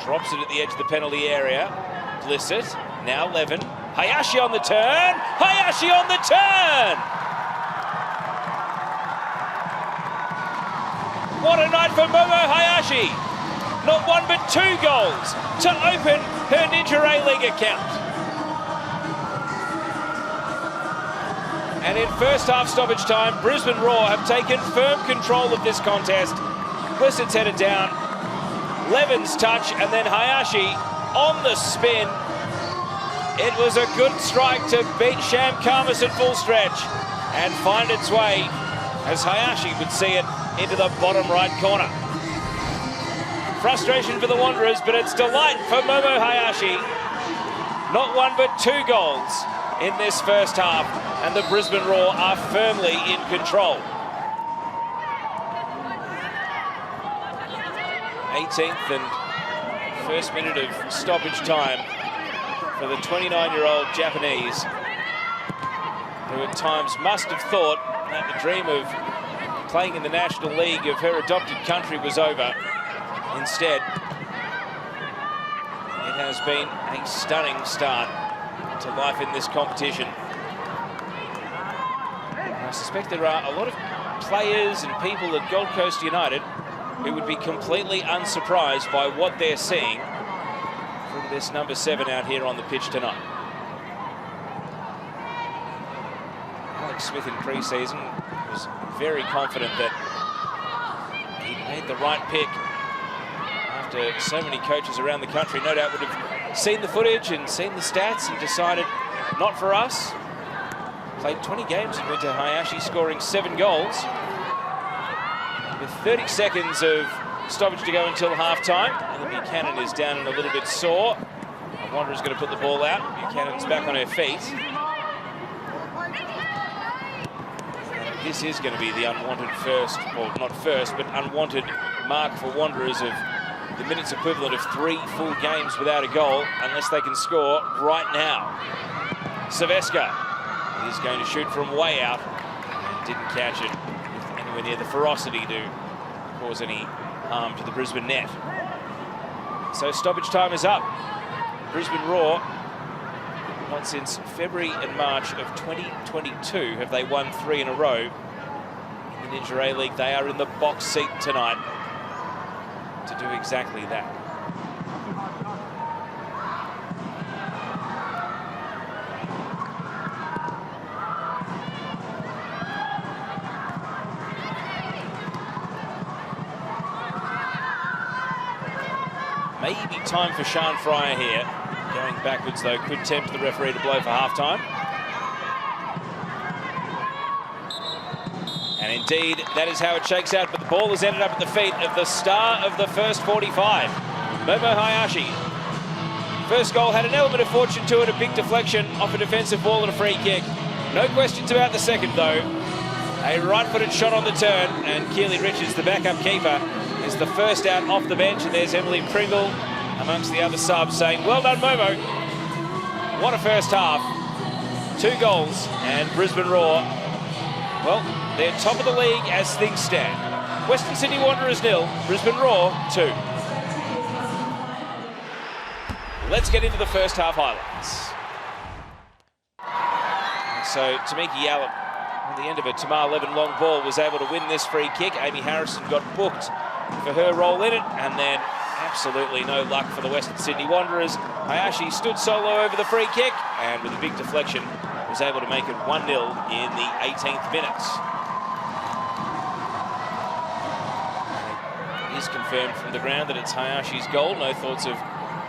drops it at the edge of the penalty area. Blissett, now Levin. Hayashi on the turn! Hayashi on the turn! What a night for Momo Hayashi! Not 1 but 2 goals to open her Ninja A-League account. And in first half stoppage time, Brisbane Roar have taken firm control of this contest. Blissett's headed down, Levin's touch, and then Hayashi on the spin. It was a good strike to beat Sham Karmas at full stretch and find its way, as Hayashi would see it, into the bottom right corner. Frustration for the Wanderers, but it's delight for Momo Hayashi. Not 1 but 2 goals in this first half, and the Brisbane Roar are firmly in control. 18th and first minute of stoppage time for the 29-year-old Japanese, who at times must have thought that the dream of playing in the National League of her adopted country was over. Instead, it has been a stunning start to life in this competition. I suspect there are a lot of players and people at Gold Coast United who would be completely unsurprised by what they're seeing from this number 7 out here on the pitch tonight. Alex Smith in pre-season was very confident that he made the right pick after so many coaches around the country no doubt would have seen the footage and seen the stats and decided not for us. Played 20 games in winter, Hayashi scoring 7 goals. With 30 seconds of stoppage to go until half-time. And then Buchanan is down and a little bit sore. Wanderer's going to put the ball out. Buchanan's back on her feet. This is going to be the unwanted first, or not first, but unwanted mark for Wanderers of the minutes equivalent of 3 full games without a goal, unless they can score right now. Saveska is going to shoot from way out and didn't catch it with anywhere near the ferocity to cause any harm to the Brisbane net. So stoppage time is up. Brisbane Roar, not since February and March of 2022 have they won 3 in a row. In the Ninja A-League, they are in the box seat tonight to do exactly that. Maybe time for Sean Fryer here. Going backwards, though, could tempt the referee to blow for half-time. And indeed, that is how it shakes out, but the ball has ended up at the feet of the star of the first 45, Momo Hayashi. First goal had an element of fortune to it, a big deflection off a defensive ball and a free kick. No questions about the second, though. A right-footed shot on the turn, and Keely Richards, the backup keeper, is the first out off the bench, and there's Emily Pringle amongst the other subs saying, well done, Momo. What a first half. 2 goals, and Brisbane Roar, well, they're top of the league as things stand. Western Sydney Wanderers 0, Brisbane Roar 2. Let's get into the first half highlights. So Tamiki Yallop, at the end of a Tamar 11 long ball, was able to win this free kick. Amy Harrison got booked for her role in it, and then absolutely no luck for the Western Sydney Wanderers. Hayashi stood solo over the free kick, and with a big deflection, was able to make it 1-0 in the 18th minute. It is confirmed from the ground that it's Hayashi's goal. No thoughts of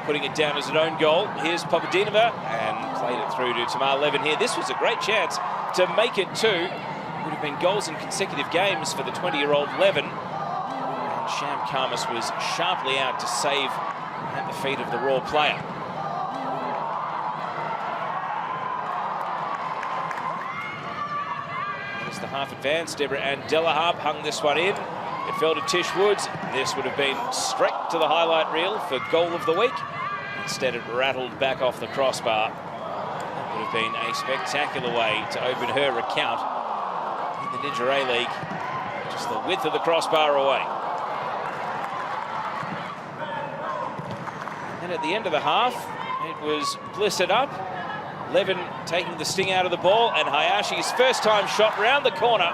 putting it down as an own goal. Here's Papadinova, and played it through to Tamar Levin here. This was a great chance to make it 2. Would have been goals in consecutive games for the 20-year-old Levin. And Sham Karmas was sharply out to save at the feet of the Raw player. There's the half advance. Deborah Ann Delaharp hung this one in. It fell to Tish Woods. This would have been straight to the highlight reel for goal of the week. Instead, it rattled back off the crossbar. That would have been a spectacular way to open her account in the Ninja A-League. Just the width of the crossbar away. And at the end of the half, it was blistered up. Levin taking the sting out of the ball, and Hayashi's first time shot round the corner.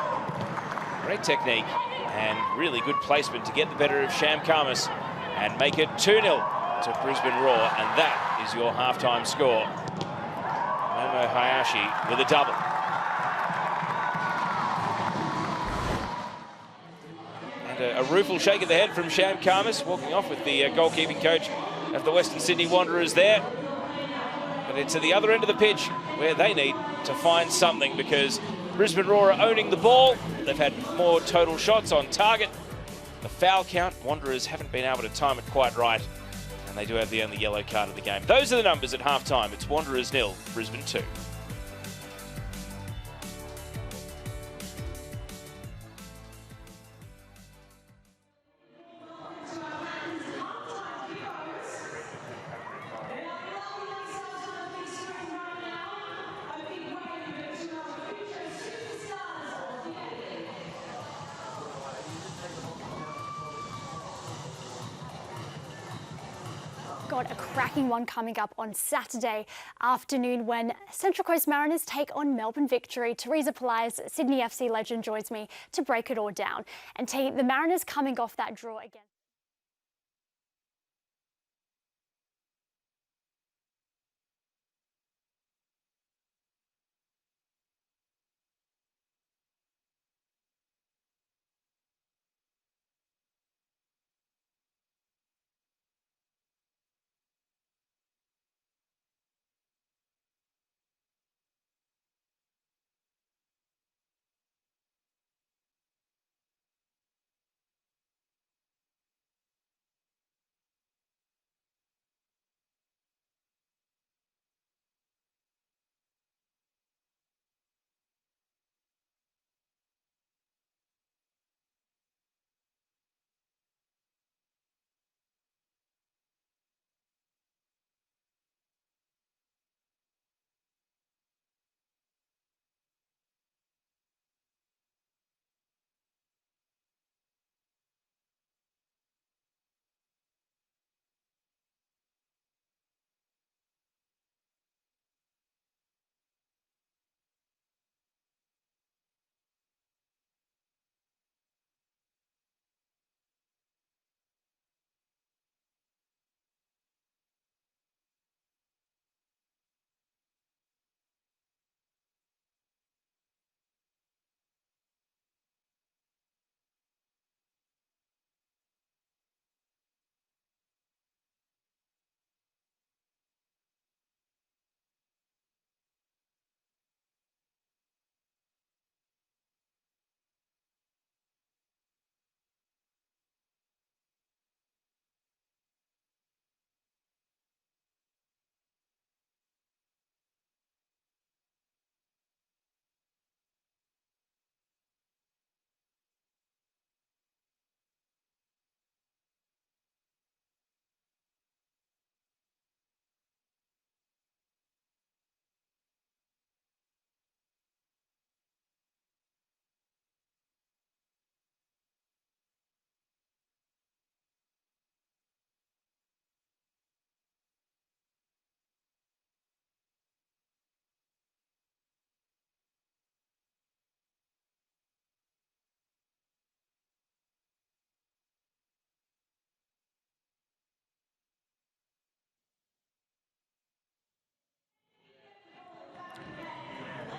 Great technique and really good placement to get the better of Sham Karmas and make it 2-0 to Brisbane Roar, and that is your halftime score. Momo Hayashi with a double. And a rueful shake of the head from Sham Karmas, walking off with the goalkeeping coach of the Western Sydney Wanderers there. But it's at the other end of the pitch where they need to find something, because Brisbane Roar are owning the ball. They've had more total shots on target. The foul count, Wanderers haven't been able to time it quite right, and they do have the only yellow card of the game. Those are the numbers at half-time. It's Wanderers 0, Brisbane 2. Got a cracking one coming up on Saturday afternoon when Central Coast Mariners take on Melbourne Victory. Teresa Polias, Sydney FC legend, joins me to break it all down. And the Mariners coming off that draw again.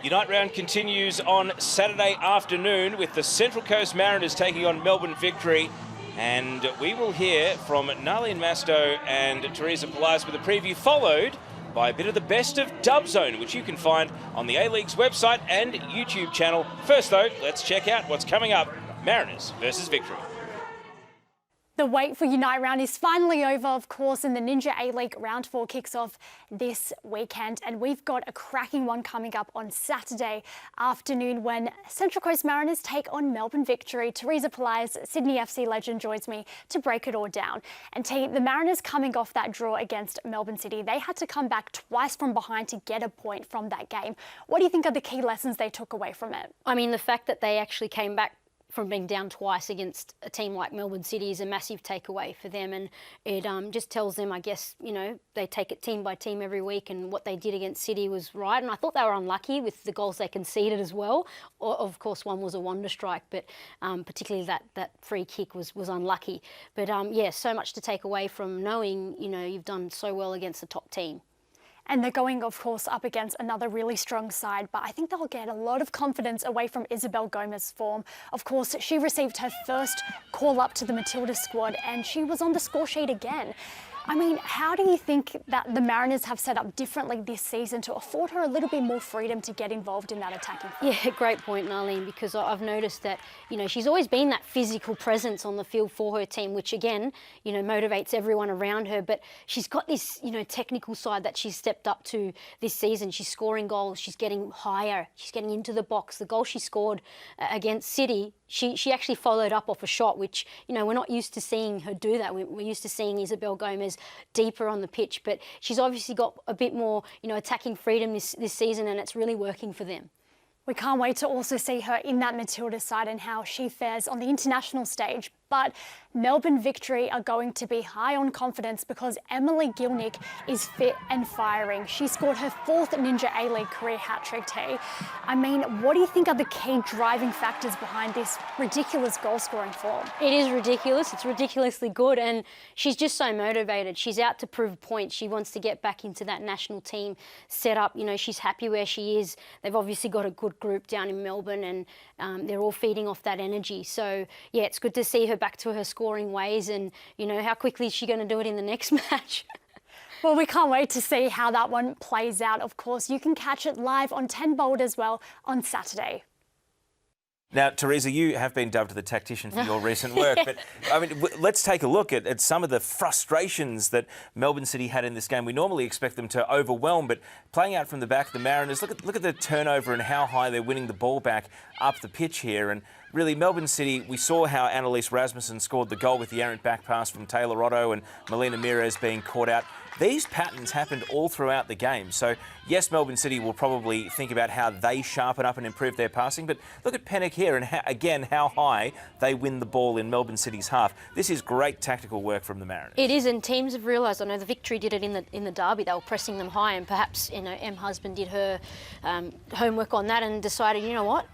Unite round continues on Saturday afternoon with the Central Coast Mariners taking on Melbourne Victory. And we will hear from Narlene Masto and Teresa Pelaez with a preview, followed by a bit of the best of Dub Zone, which you can find on the A-League's website and YouTube channel. First though, let's check out what's coming up. Mariners versus Victory. The wait for Unite round is finally over, of course, and the Ninja A-League round 4 kicks off this weekend. And we've got a cracking one coming up on Saturday afternoon when Central Coast Mariners take on Melbourne Victory. Teresa Pelaez, Sydney FC legend, joins me to break it all down. And the Mariners coming off that draw against Melbourne City, they had to come back twice from behind to get a point from that game. What do you think are the key lessons they took away from it? I mean, the fact that they actually came back from being down twice against a team like Melbourne City is a massive takeaway for them, and it just tells them, I guess, you know, they take it team by team every week, and what they did against City was right. And I thought they were unlucky with the goals they conceded as well. Of course, one was a wonder strike, but particularly that free kick was unlucky. But yeah, so much to take away from knowing, you know, you've done so well against the top team. And they're going, of course, up against another really strong side, but I think they'll get a lot of confidence away from Isabel Gomez's form. Of course, she received her first call up to the Matilda squad and she was on the score sheet again. I mean, how do you think that the Mariners have set up differently this season to afford her a little bit more freedom to get involved in that attacking field? Yeah, great point, Narlene, because I've noticed that, you know, she's always been that physical presence on the field for her team, which again, you know, motivates everyone around her. But she's got this, you know, technical side that she's stepped up to this season. She's scoring goals, she's getting higher, she's getting into the box. The goal she scored against City, she actually followed up off a shot, which, you know, we're not used to seeing her do that. We're used to seeing Isabel Gomez deeper on the pitch, but she's obviously got a bit more, you know, attacking freedom this season, and it's really working for them. We can't wait to also see her in that Matilda side and how she fares on the international stage. But Melbourne Victory are going to be high on confidence because Emily Gilnick is fit and firing. She scored her 4th Ninja A-League career hat-trick tee. I mean, what do you think are the key driving factors behind this ridiculous goal-scoring form? It is ridiculous. It's ridiculously good, and she's just so motivated. She's out to prove points. She wants to get back into that national team setup. You know, she's happy where she is. They've obviously got a good group down in Melbourne, and they're all feeding off that energy. So, yeah, it's good to see her back to her scoring ways, and, you know, how quickly is she going to do it in the next match? Well, we can't wait to see how that one plays out. Of course, you can catch it live on 10 Bold as well on Saturday. Now, Teresa, you have been dubbed the tactician for your recent work, but I mean, let's take a look at some of the frustrations that Melbourne City had in this game. We normally expect them to overwhelm, but playing out from the back, the Mariners, look at the turnover and how high they're winning the ball back up the pitch here. And really, Melbourne City, we saw how Annalise Rasmussen scored the goal with the errant back pass from Taylor Otto and Melina Mires being caught out. These patterns happened all throughout the game. So, yes, Melbourne City will probably think about how they sharpen up and improve their passing, but look at Pennock here and, how high they win the ball in Melbourne City's half. This is great tactical work from the Mariners. It is, and teams have realised, I know the Victory did it in the derby, they were pressing them high, and perhaps, you know, Em Husband did her homework on that and decided, you know what,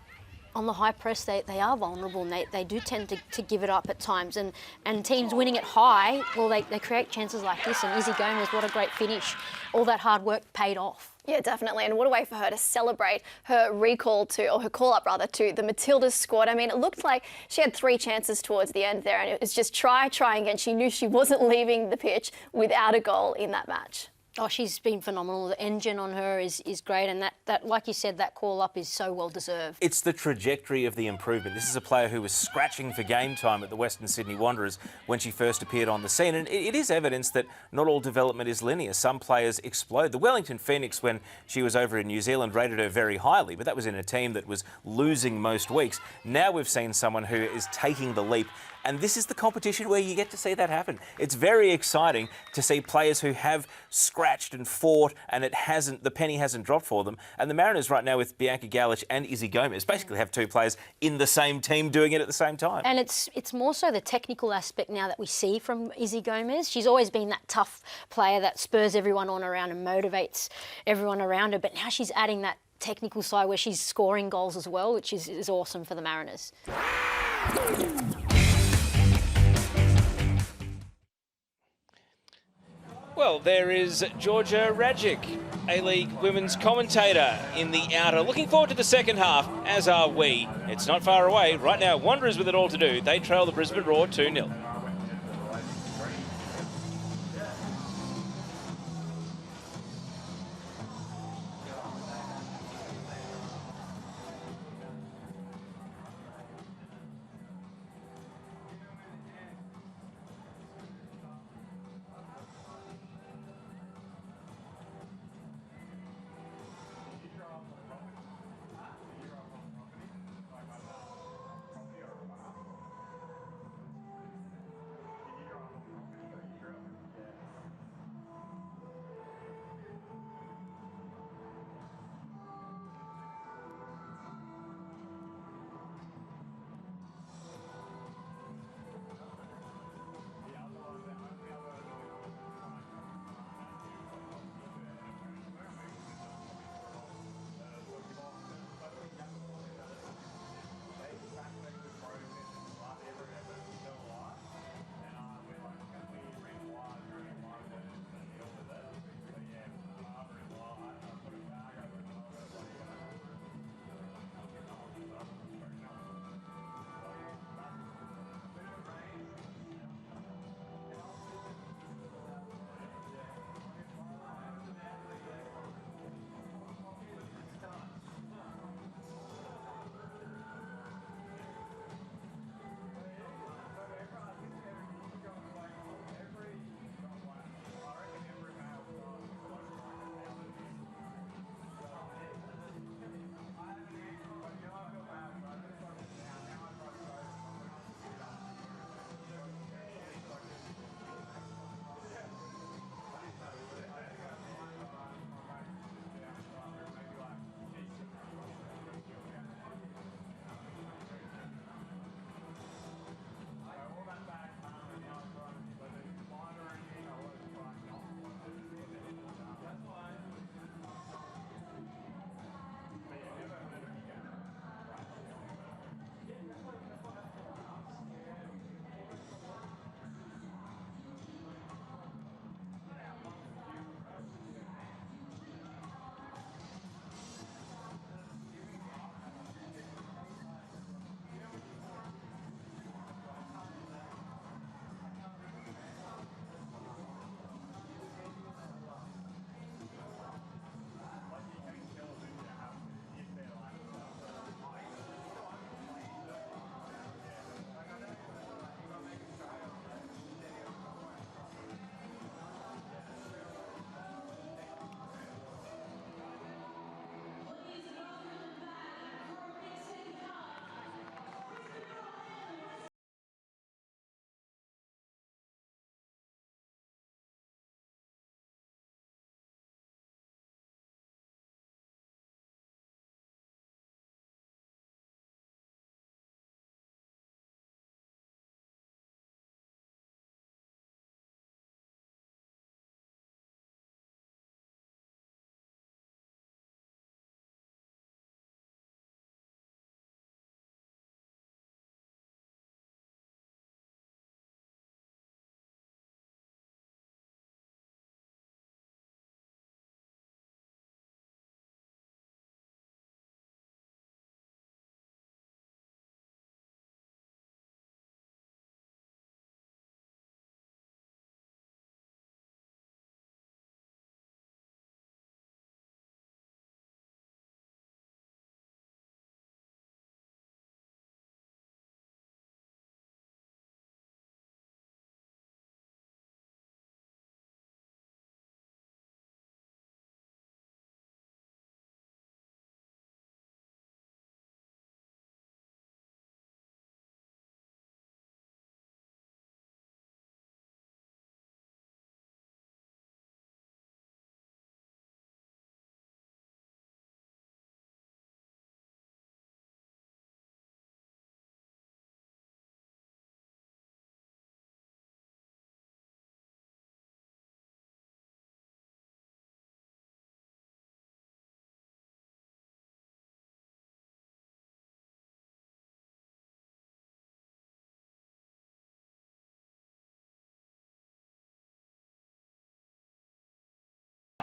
on the high press, they are vulnerable, and they do tend to give it up at times. And teams winning it high, well, they create chances like this. And Izzy Gomez, what a great finish. All that hard work paid off. Yeah, definitely. And what a way for her to celebrate her recall to, or her call up rather, to the Matilda squad. I mean, it looked like she had 3 chances towards the end there, and it was just try again. She knew she wasn't leaving the pitch without a goal in that match. Oh, she's been phenomenal. The engine on her is great, and that, like you said, that call-up is so well-deserved. It's the trajectory of the improvement. This is a player who was scratching for game time at the Western Sydney Wanderers when she first appeared on the scene, and it is evidence that not all development is linear. Some players explode. The Wellington Phoenix, when she was over in New Zealand, rated her very highly, but that was in a team that was losing most weeks. Now we've seen someone who is taking the leap, and this is the competition where you get to see that happen. It's very exciting to see players who have scratched and fought, and the penny hasn't dropped for them. And the Mariners right now, with Bianca Galich and Izzy Gomez, basically have 2 players in the same team doing it at the same time. And it's more so the technical aspect now that we see from Izzy Gomez. She's always been that tough player that spurs everyone on around and motivates everyone around her, but now she's adding that technical side where she's scoring goals as well, which is awesome for the Mariners. Well, there is Georgia Radjic, A-League women's commentator in the outer. Looking forward to the second half, as are we. It's not far away. Right now, Wanderers with it all to do. They trail the Brisbane Roar 2-0.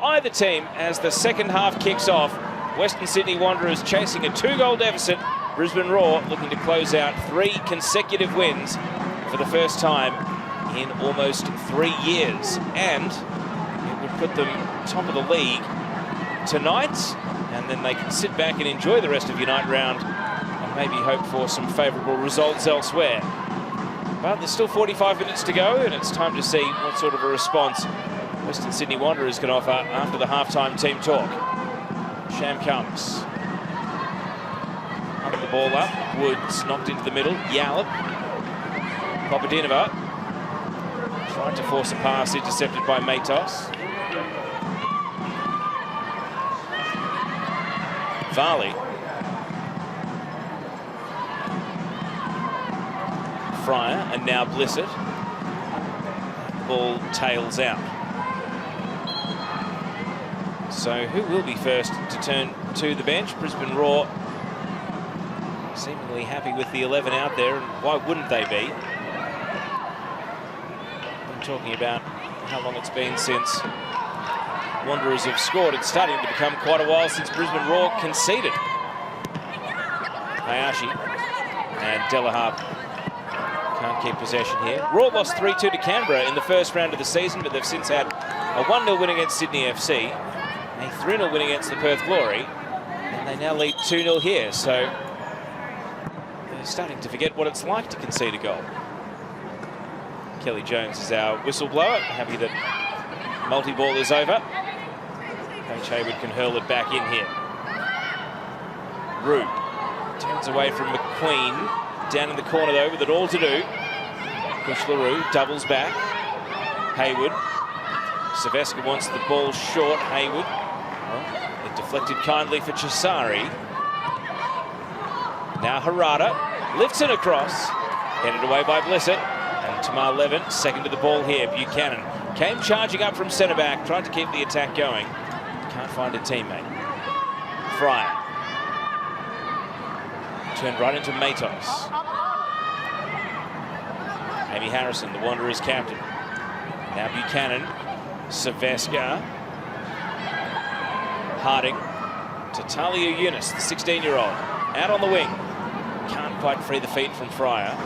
either team as the second half kicks off. Western Sydney Wanderers chasing a 2-goal deficit. Brisbane Roar looking to close out 3 consecutive wins for the first time in almost 3 years. And it would put them top of the league tonight, and then they can sit back and enjoy the rest of Unite round and maybe hope for some favourable results elsewhere. But there's still 45 minutes to go, and it's time to see what sort of a response Western Sydney Wanderers can offer after the halftime team talk. Sham comes. Hunting the ball up. Woods knocked into the middle. Yallop. Papadinova tried to force a pass, intercepted by Matos. Varley. Fryer, and now Blissett. Ball tails out. So who will be first to turn to the bench? Brisbane Roar seemingly happy with the 11 out there, and why wouldn't they be? I'm talking about how long it's been since Wanderers have scored. It's starting to become quite a while since Brisbane Roar conceded. Hayashi and Delaharp can't keep possession here. Roar lost 3-2 to Canberra in the first round of the season, but they've since had a 1-0 win against Sydney FC, a 3-0 win against the Perth Glory, and they now lead 2-0 here, so they're starting to forget what it's like to concede a goal. Kelly Jones is our whistleblower, happy that multi-ball is over. Coach Hayward can hurl it back in here. Rue turns away from McQueen. Down in the corner though with it all to do. Push LaRue, doubles back. Hayward. Silvestre wants the ball short. Hayward. Well, it deflected kindly for Chisari. Now Harada lifts it across. Headed away by Blissett. And Tamar Levin, second to the ball here. Buchanan came charging up from centre back, tried to keep the attack going. Can't find a teammate. Fryer. Turned right into Matos. Amy Harrison, the Wanderers captain. Now Buchanan. Silvestre. Harding. To Talia Yunus, the 16-year-old. Out on the wing. Can't quite free the feet from Fryer.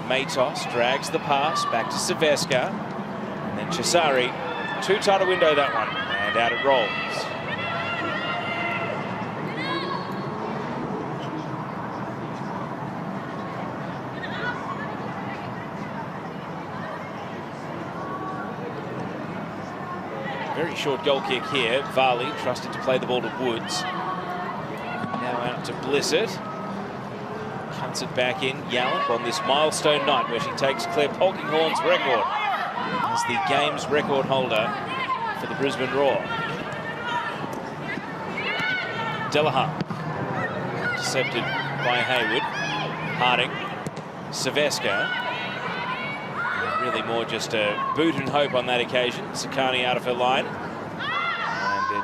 Matos drags the pass back to Silvestre. And then Chisari. Too tight a window, that one. And out it rolls. Very short goal kick here. Varley trusted to play the ball to Woods. Now out to Blissett. Cuts it back in. Yallop on this milestone night where she takes Claire Polkinghorne's record as the game's record holder for the Brisbane Roar. Delaharp. Intercepted by Hayward. Harding. Silvestre. Really more just a boot and hope on that occasion. Sakani out of her line. And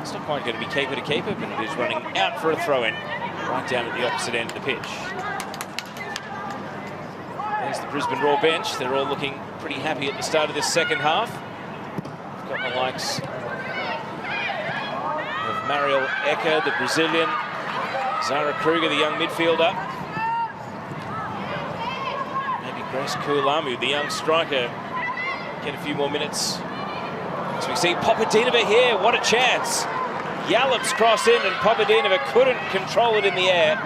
it's not quite going to be keeper to keeper, but it is running out for a throw-in right down at the opposite end of the pitch. There's the Brisbane Roar bench. They're all looking pretty happy at the start of this second half. We've got the likes of Mariel Ecker, the Brazilian, Zara Kruger, the young midfielder, Grace Kulamu, the young striker, get a few more minutes. As we see Papadinova here, what a chance. Yallop's cross in and Papadinova couldn't control it in the air.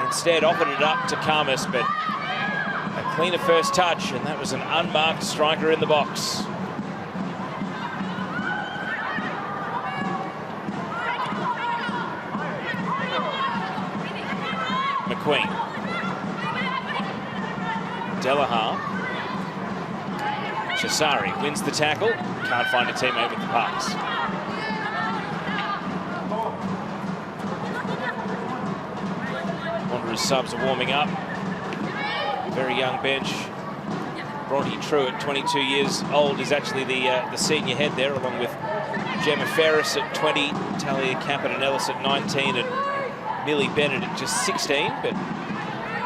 Instead offered it up to Karmas, but a cleaner first touch, and that was an unmarked striker in the box. McQueen. Delaharp. Chisari wins the tackle. Can't find a teammate with the pass. Wanderers subs are warming up. Very young bench. Bronte Truitt, 22 years old, is actually the senior head there, along with Gemma Ferris at 20, Talia Campanellis at 19, and Millie Bennett at just 16. But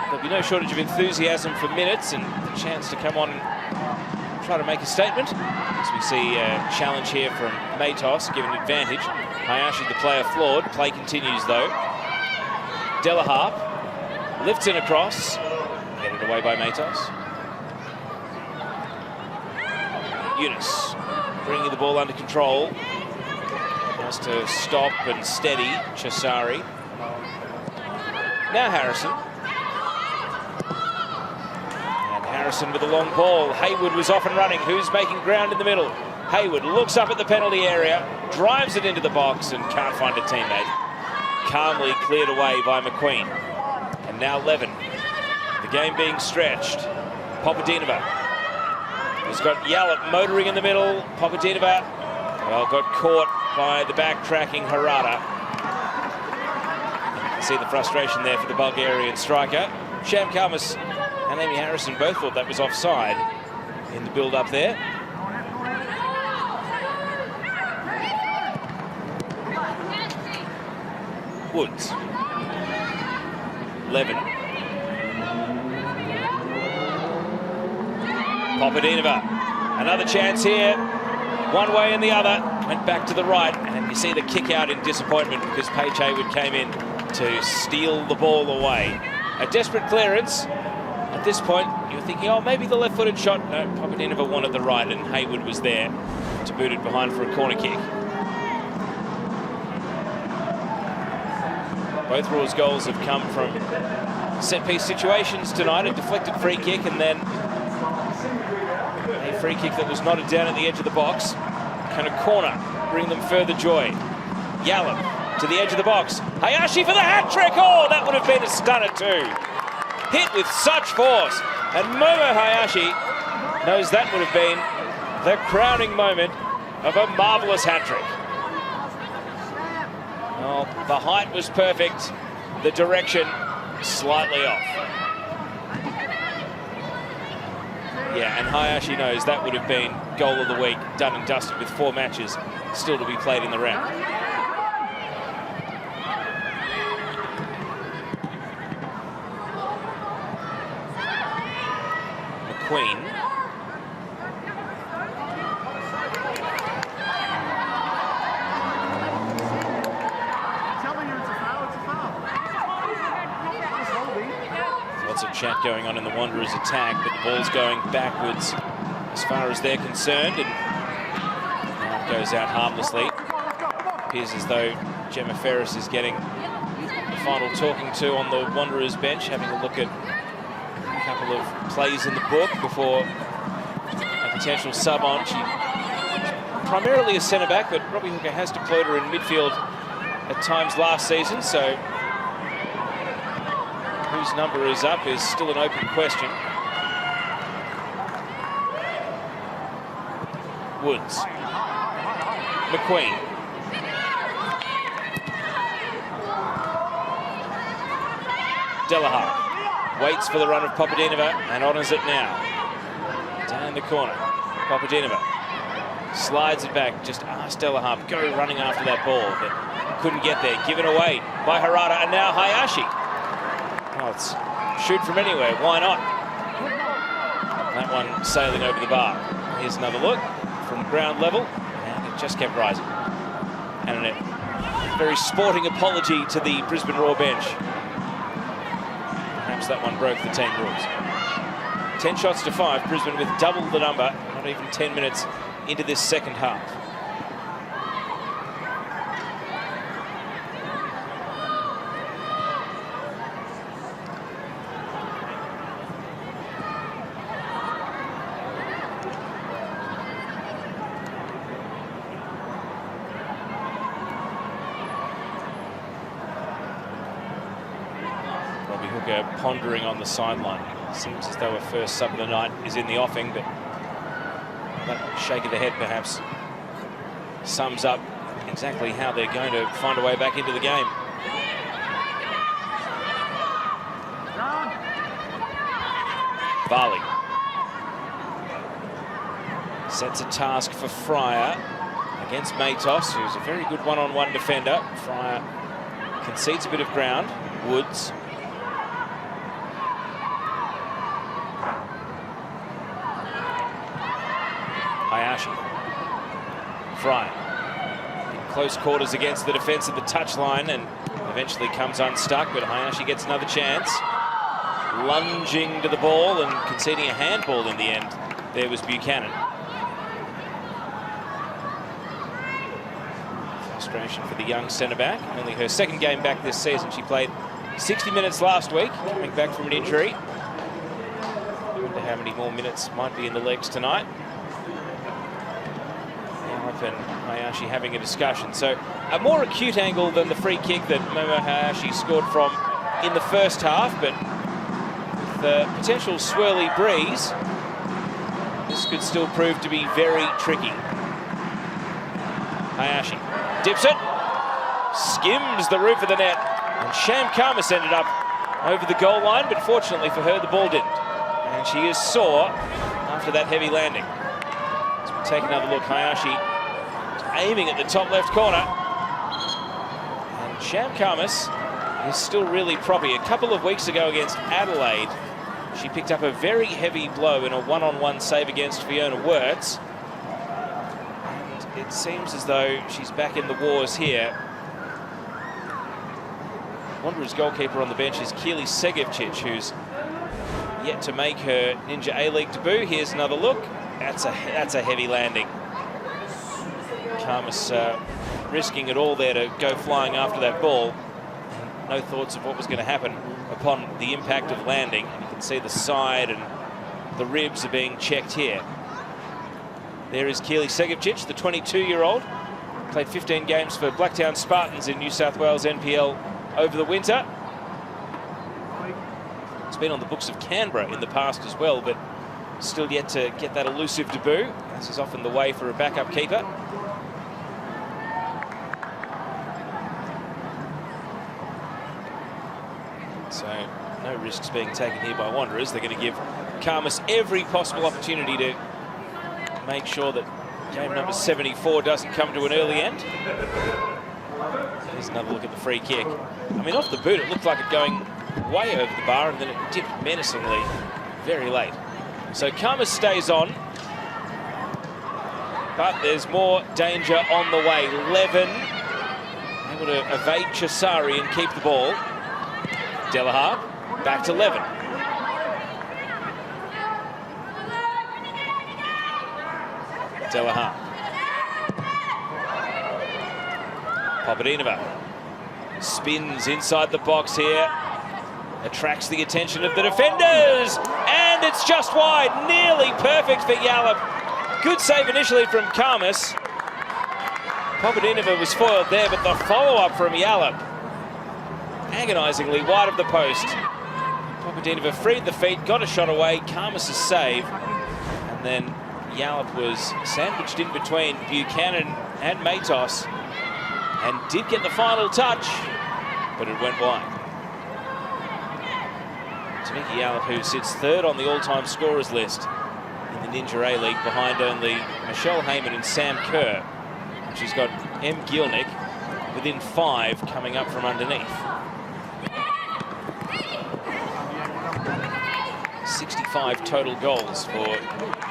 there'll be no shortage of enthusiasm for minutes and the chance to come on and try to make a statement. As we see a challenge here from Matos, given advantage. Hayashi, the player, flawed. Play continues, though. Delaharp lifts in across. Headed away by Matos. Eunice bringing the ball under control. Has to stop and steady Chisari. Now Harrison. And Harrison with a long ball. Hayward was off and running. Who's making ground in the middle? Hayward looks up at the penalty area, drives it into the box and can't find a teammate. Calmly cleared away by McQueen. And now Levin. The game being stretched. Papadinova has got Yallop motoring in the middle. Papadinova, well, got caught by the backtracking Harada. See the frustration there for the Bulgarian striker. Sham Karmas and Amy Harrison both thought that was offside in the build-up there. Woods. Levin. Papadinova. Another chance here. One way and the other. Went back to the right. And you see the kick out in disappointment because Paige Hayward came in to steal the ball away. A desperate clearance. At this point, you're thinking, oh, maybe the left-footed shot. No, Papadinova wanted the right and Hayward was there to boot it behind for a corner kick. Both Roar's goals have come from set-piece situations tonight. A deflected free kick and then a free kick that was knotted down at the edge of the box. Can a corner bring them further joy? Yallop to the edge of the box. Hayashi for the hat-trick! Oh, that would have been a stunner too. Hit with such force. And Momo Hayashi knows that would have been the crowning moment of a marvellous hat-trick. Oh, the height was perfect, the direction slightly off. Yeah, and Hayashi knows that would have been goal of the week, done and dusted with 4 matches still to be played in the round. McQueen. Lots of chat going on in the Wanderers' attack, but the ball's going backwards as far as they're concerned, and now it goes out harmlessly. Appears as though Gemma Ferris is getting the final talking to on the Wanderers' bench, having a look at a couple of plays in the book before a potential sub on. She's primarily a centre-back, but Robbie Hooker has deployed her in midfield at times last season, so whose number is up is still an open question. Woods. McQueen. Delaharp waits for the run of Papadinova and honours it now. Down the corner. Papadinova slides it back. Just asked Delaharp, go running after that ball, but couldn't get there. Given away by Harada, and now Hayashi. Oh, it's shoot from anywhere, why not? That one sailing over the bar. Here's another look from ground level, and it just kept rising. And a very sporting apology to the Brisbane Roar bench. Perhaps that one broke the team rules. 10 shots to 5, Brisbane with double the number, not even 10 minutes into this second half. Pondering on the sideline. Seems as though a first sub of the night is in the offing, but that shake of the head perhaps sums up exactly how they're going to find a way back into the game. Varley sets a task for Fryer against Matos, who's a very good one-on-one defender. Fryer concedes a bit of ground. Woods. Hayashi. Fryer. In close quarters against the defence at the touchline and eventually comes unstuck, but Hayashi gets another chance. Lunging to the ball and conceding a handball in the end. There was Buchanan. Frustration for the young centre-back. Only her second game back this season. She played 60 minutes last week, coming back from an injury. I wonder how many more minutes might be in the legs tonight. Yallop and Hayashi having a discussion. So a more acute angle than the free kick that Momo Hayashi scored from in the first half, but with the potential swirly breeze, this could still prove to be very tricky. Hayashi dips it, skims the roof of the net, and Sham Karmas ended up over the goal line, but fortunately for her, the ball didn't. And she is sore after that heavy landing. As we take another look, Hayashi aiming at the top left corner. And Sham Karmas is still really proppy. A couple of weeks ago against Adelaide, she picked up a very heavy blow in a one-on-one save against Fiona Wirtz. And it seems as though she's back in the wars here. Wanderers goalkeeper on the bench is Keely Segevcic, who's yet to make her Ninja A-League debut. Here's another look. That's a heavy landing. Karmas risking it all there to go flying after that ball. No thoughts of what was going to happen upon the impact of landing. And you can see the side and the ribs are being checked here. There is Keely Segevcic, the 22-year-old. Played 15 games for Blacktown Spartans in New South Wales NPL over the winter. It's been on the books of Canberra in the past as well, but still yet to get that elusive debut. This is often the way for a backup keeper. So no risks being taken here by Wanderers. They're going to give Karmas every possible opportunity to make sure that game number 74 doesn't come to an early end. Here's another look at the free kick. I mean, off the boot, it looked like it going way over the bar, and then it dipped menacingly very late. So Karmas stays on, but there's more danger on the way. Levin able to evade Chisari and keep the ball. Delahar back to Levin. Delahar. Papadinova spins inside the box here, attracts the attention of the defenders, and it's just wide, nearly perfect for Yallop. Good save initially from Karmas. Papadinova was foiled there, but the follow-up from Yallop, agonisingly wide of the post. Papadinova freed the feet, got a shot away, Karmas' save, and then Yallop was sandwiched in between Buchanan and Matos, and did get the final touch, but it went wide. Tamiki Yallop, who sits third on the all-time scorers list in the Ninja A-League, behind only Michelle Heyman and Sam Kerr. And she's got M. Gielnik within 5 coming up from underneath. 65 total goals for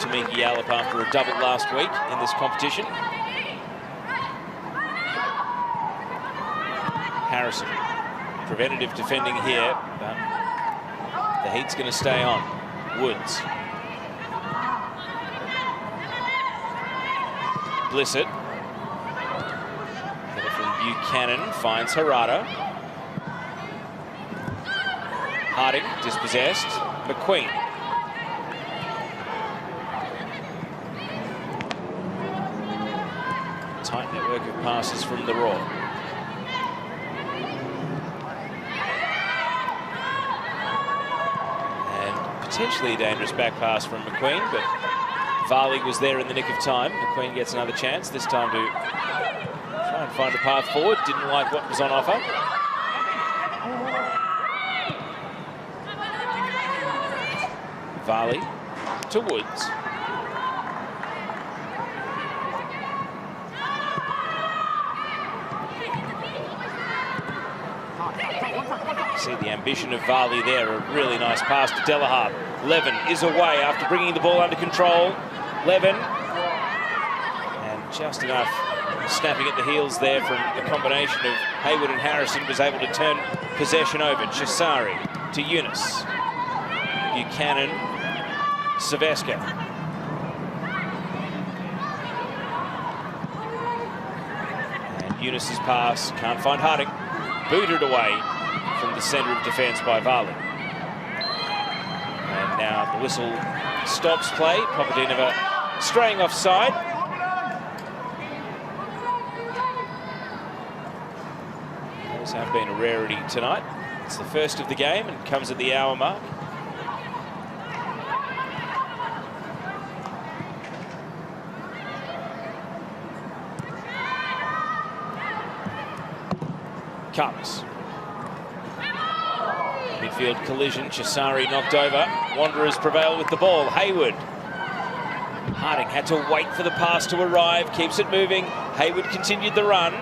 Tamiki Yallop after a double last week in this competition. Harrison, preventative defending here, but the heat's going to stay on. Woods. Blissett. Header from Buchanan, finds Harada. Harding, dispossessed. McQueen. Tight network of passes from the Roar. Potentially a dangerous back pass from McQueen, but Varley was there in the nick of time. McQueen gets another chance, this time to try and find a path forward. Didn't like what was on offer. Varley to Woods. See the ambition of Varley there, a really nice pass to Delahar. Levin is away after bringing the ball under control. Levin just enough snapping at the heels there from the combination of Hayward and Harrison was able to turn possession over. Chisari to Eunice. Buchanan, Silvesca. And Eunice's pass, can't find Harding. Booted away from the centre of defence by Varley. And now the whistle stops play. Papadinova straying offside. Those have been a rarity tonight. It's the first of the game and comes at the hour mark. Comes. Midfield collision, Chisari knocked over. Wanderers prevail with the ball. Hayward. Harding had to wait for the pass to arrive, keeps it moving. Hayward continued the run.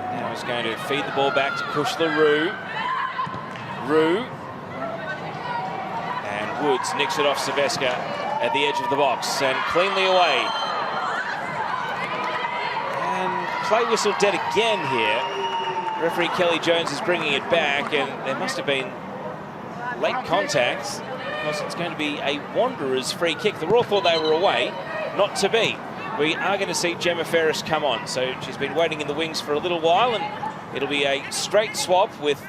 Now he's going to feed the ball back to Kush LaRue. Rue. And Woods nicks it off Silvesca at the edge of the box and cleanly away. Play whistle dead again here. Referee Kelly Jones is bringing it back, and there must have been late contact because it's going to be a Wanderers free kick. The Roar thought they were away, not to be. We are going to see Gemma Ferris come on, so she's been waiting in the wings for a little while, and it'll be a straight swap with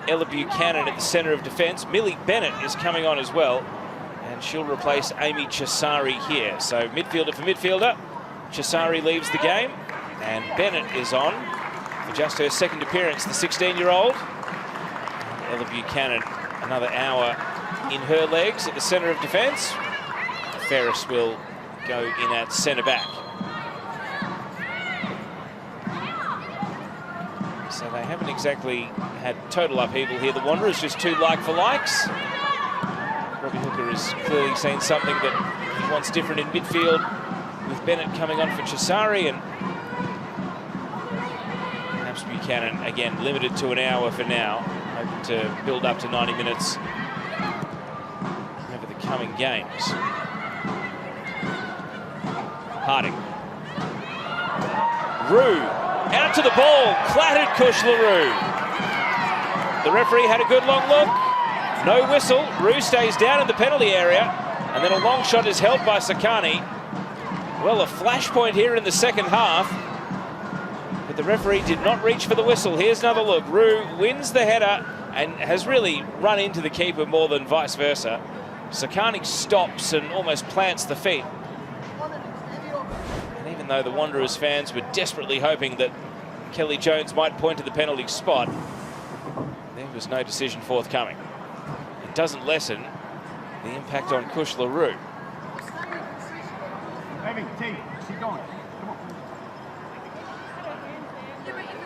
Ella Buchanan at the centre of defence. Millie Bennett is coming on as well, and she'll replace Amy Chisari here. So midfielder for midfielder. Chisari leaves the game. And Bennett is on for just her second appearance, the 16-year-old. Ella Buchanan, another hour in her legs at the centre of defence. Ferris will go in at centre-back. So they haven't exactly had total upheaval here. The Wanderers just two like-for-likes. Robbie Hooker has clearly seen something that he wants different in midfield, with Bennett coming on for Chisari, and Buchanan, again, limited to an hour for now. Hoping to build up to 90 minutes over the coming games. Harding. Rue, out to the ball, clattered Kush LaRue. The referee had a good long look. No whistle. Rue stays down in the penalty area, and then a long shot is held by Sakani. Well, a flashpoint here in the second half. But the referee did not reach for the whistle. Here's another look. Rue wins the header and has really run into the keeper more than vice versa. Sakani stops and almost plants the feet. And even though the Wanderers fans were desperately hoping that Kelly Jones might point to the penalty spot, there was no decision forthcoming. It doesn't lessen the impact on Kush LaRue.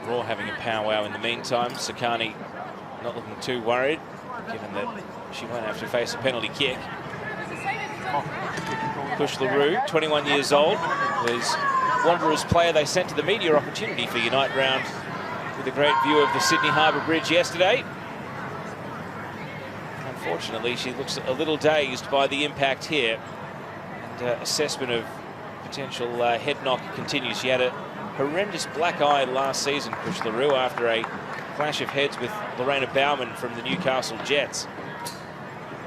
Roar having a powwow in the meantime. Sakani not looking too worried, given that she won't have to face a penalty kick. Kush LaRue, 21 years old, was Wanderers player they sent to the media opportunity for Unite round with a great view of the Sydney Harbour Bridge yesterday. Unfortunately, she looks a little dazed by the impact here, and assessment of potential head knock continues. She had a horrendous black eye last season, Kush LaRue, after a clash of heads with Lorena Bauman from the Newcastle Jets.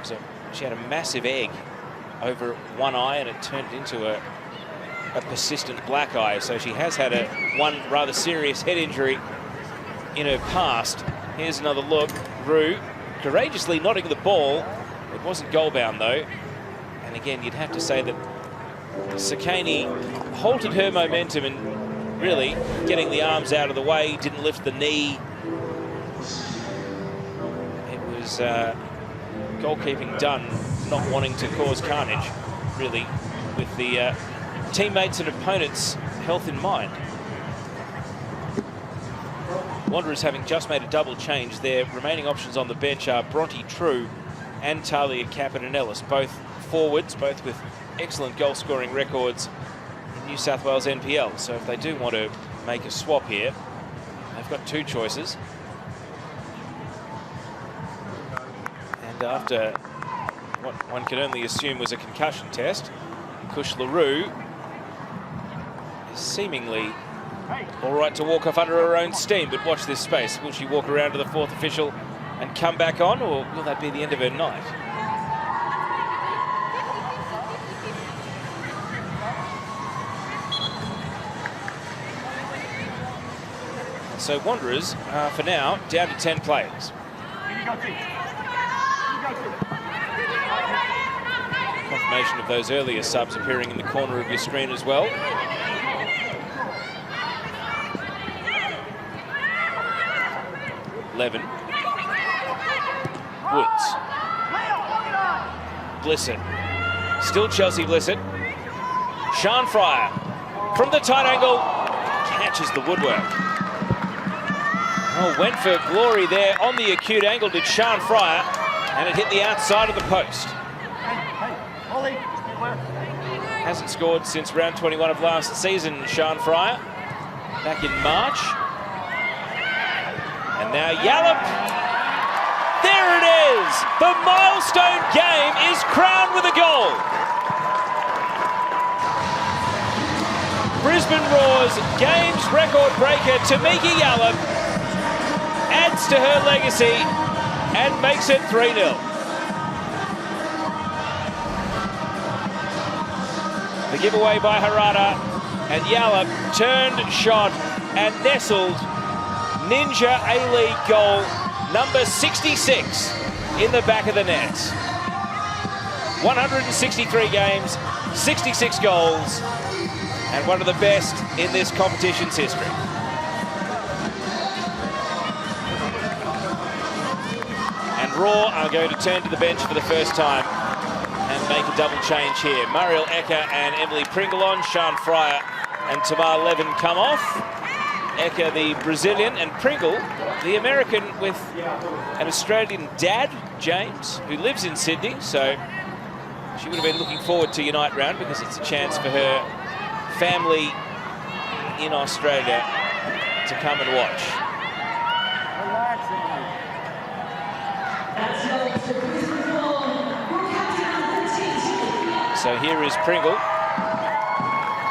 So she had a massive egg over one eye, and it turned into a persistent black eye. So she has had one rather serious head injury in her past. Here's another look. Rue courageously nodding the ball. It wasn't goal bound though. And again, you'd have to say that Sakani halted her momentum and really getting the arms out of the way, didn't lift the knee. It was goalkeeping done, not wanting to cause carnage, really, with the teammates and opponents' health in mind. Wanderers having just made a double change. Their remaining options on the bench are Bronte True and Talia Captain-Ellis, both forwards, both with excellent goal-scoring records in New South Wales NPL. So if they do want to make a swap here, they've got two choices. And after what one could only assume was a concussion test, Kush LaRue seemingly all right to walk off under her own steam, but watch this space. Will she walk around to the fourth official and come back on, or will that be the end of her night? So Wanderers, for now, down to 10 players. Confirmation of those earlier subs appearing in the corner of your screen as well. Levin. Woods. Blissett. Still Chelsea Blissett. Sian Fryer from the tight angle, catches the woodwork. Oh, went for glory there on the acute angle, did Sian Fryer, and it hit the outside of the post. Hasn't scored since round 21 of last season, Sian Fryer, back in March. And now Yallop. There it is! The milestone game is crowned with a goal. Brisbane Roar's games record breaker, Tamiki Yallop, adds to her legacy and makes it 3-0. The giveaway by Harada, and Yallop turned, shot and nestled Ninja A-League goal number 66 in the back of the net. 163 games, 66 goals, and one of the best in this competition's history. And Roar are going to turn to the bench for the first time and make a double change here. Mariel Ecker and Emily Pringle on, Sian Fryer and Tamar Levin come off. Ecker, the Brazilian, and Pringle, the American, with an Australian dad, James, who lives in Sydney, so she would have been looking forward to Unite Round because it's a chance for her family in Australia to come and watch. So here is Pringle.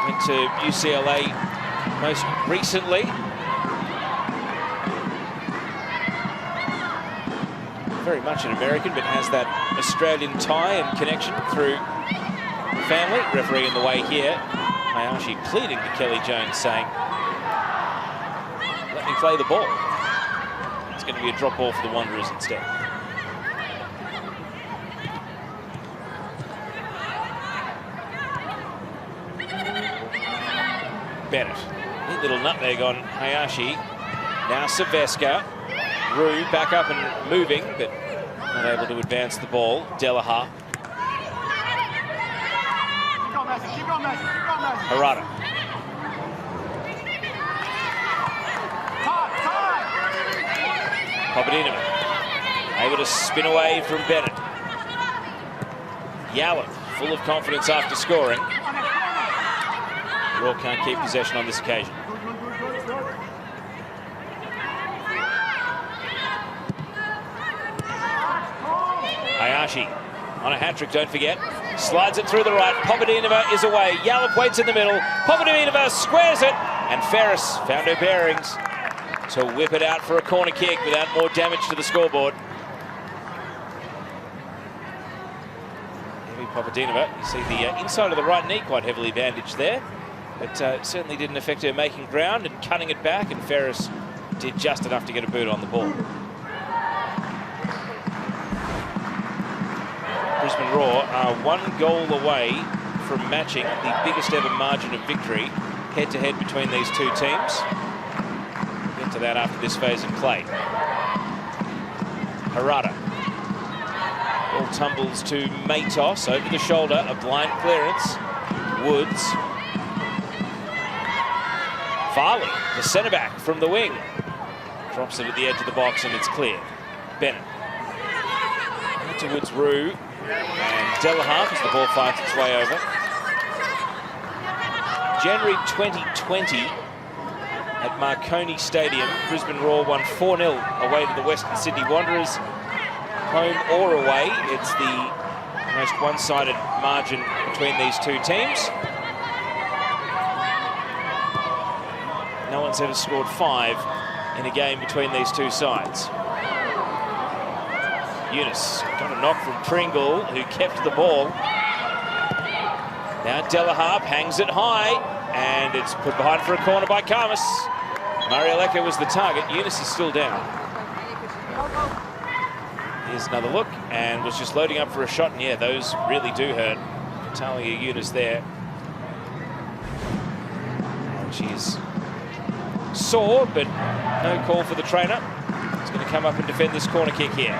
Went to UCLA most recently. Very much an American, but has that Australian tie and connection through family. Referee in the way here. Hayashi pleading to Kelly Jones, saying, let me play the ball. It's going to be a drop ball for the Wanderers instead. Bennett. Neat little nutmeg on Hayashi. Now Silvesca. Rue back up and moving, but not able to advance the ball. Delaha. Harada. Papadinova. Able to spin away from Bennett. Yallop, full of confidence after scoring. Roar can't keep possession on this occasion. Hayashi on a hat-trick, don't forget. Slides it through the right. Papadinova is away. Yallop waits in the middle. Papadinova squares it. And Ferris found her bearings to whip it out for a corner kick without more damage to the scoreboard. Maybe Papadinova, you see the inside of the right knee quite heavily bandaged there. But certainly didn't affect her making ground and cutting it back. And Ferris did just enough to get a boot on the ball. Brisbane Roar are 1 goal away from matching the biggest ever margin of victory head-to-head between these two teams. We'll get to that after this phase of play. Harada. Ball tumbles to Matos over the shoulder, a blind clearance. Woods. Farley, the centre-back from the wing. Drops it at the edge of the box and it's cleared. Bennett. To Woods, Rue. And Delaha as the ball finds its way over. January 2020 at Marconi Stadium, Brisbane Roar won 4-0 away to the Western Sydney Wanderers. Home or away, it's the most one-sided margin between these two teams. Mariners have scored 5 in a game between these two sides. Eunice got a knock from Pringle, who kept the ball. Now Delaharp hangs it high, and it's put behind for a corner by Karmas. Marieleka was the target. Eunice is still down. Here's another look, and was just loading up for a shot, and yeah, those really do hurt. Talia Eunice there. And she's sore, but no call for the trainer. He's going to come up and defend this corner kick here.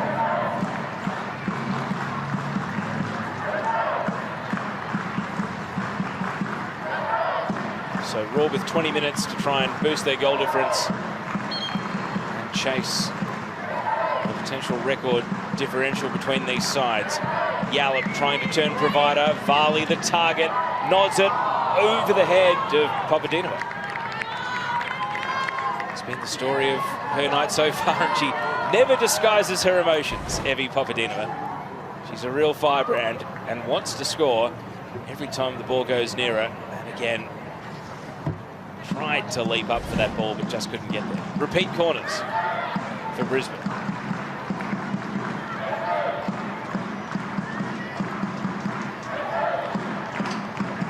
So Roar with 20 minutes to try and boost their goal difference and chase the potential record differential between these sides. Yallop trying to turn provider. Varley the target, nods it over the head of Papadinova. It's been the story of her night so far, and she never disguises her emotions, Evie Papadinova. She's a real firebrand and wants to score every time the ball goes near her. And again, tried to leap up for that ball, but just couldn't get there. Repeat corners for Brisbane.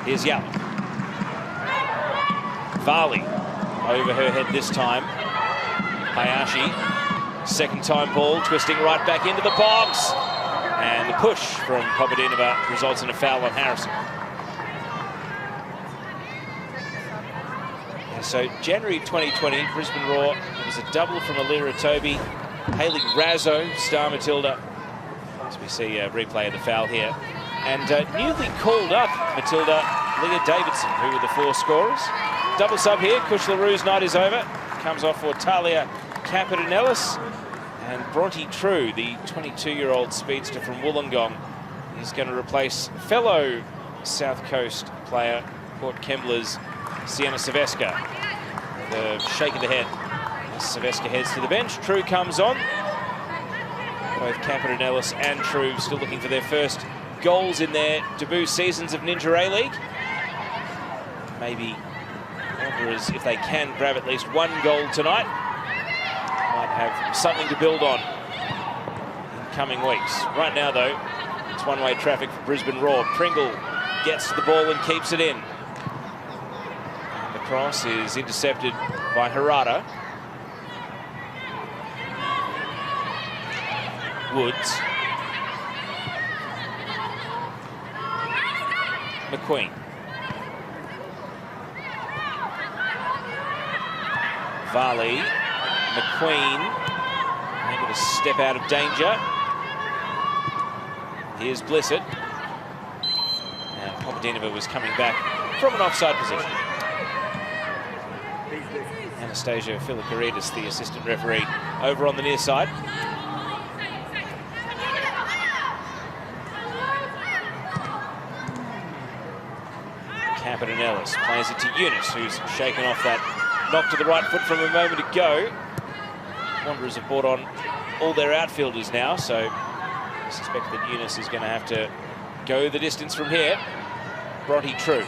Here's Yallop. Varley over her head this time. Hayashi, second time ball, twisting right back into the box. And the push from Papadinova results in a foul on Harrison. So January 2020, Brisbane Roar, it was a double from Alira Toby, Hayley Razzo, Star Matilda. As we see a replay of the foul here. And newly called up Matilda, Leah Davidson, who were the 4 scorers. Double sub here, Kush LaRue's night is over. Comes off for Talia Capitanellis. And Bronte True, the 22-year-old speedster from Wollongong, is going to replace fellow South Coast player, Port Kembla's Sienna Silvesca. The shake of the head as Silvesca heads to the bench. True comes on. Both Capitanellis and True still looking for their first goals in their debut seasons of Ninja A-League. Maybe Wanderers, if they can grab at least 1 goal tonight, might have something to build on in coming weeks. Right now, though, it's one-way traffic for Brisbane Roar. Pringle gets to the ball and keeps it in. And the cross is intercepted by Harada. Woods. McQueen. Varley. McQueen able to step out of danger. Here's Blissett. And Papadinova was coming back from an offside position. Anastasia Filikaridis, the assistant referee, over on the near side. Capitanellis plays it to Eunice, who's shaken off that knock to the right foot from a moment ago. Wanderers have brought on all their outfielders now, so I suspect that Eunice is going to have to go the distance from here. Bronte True.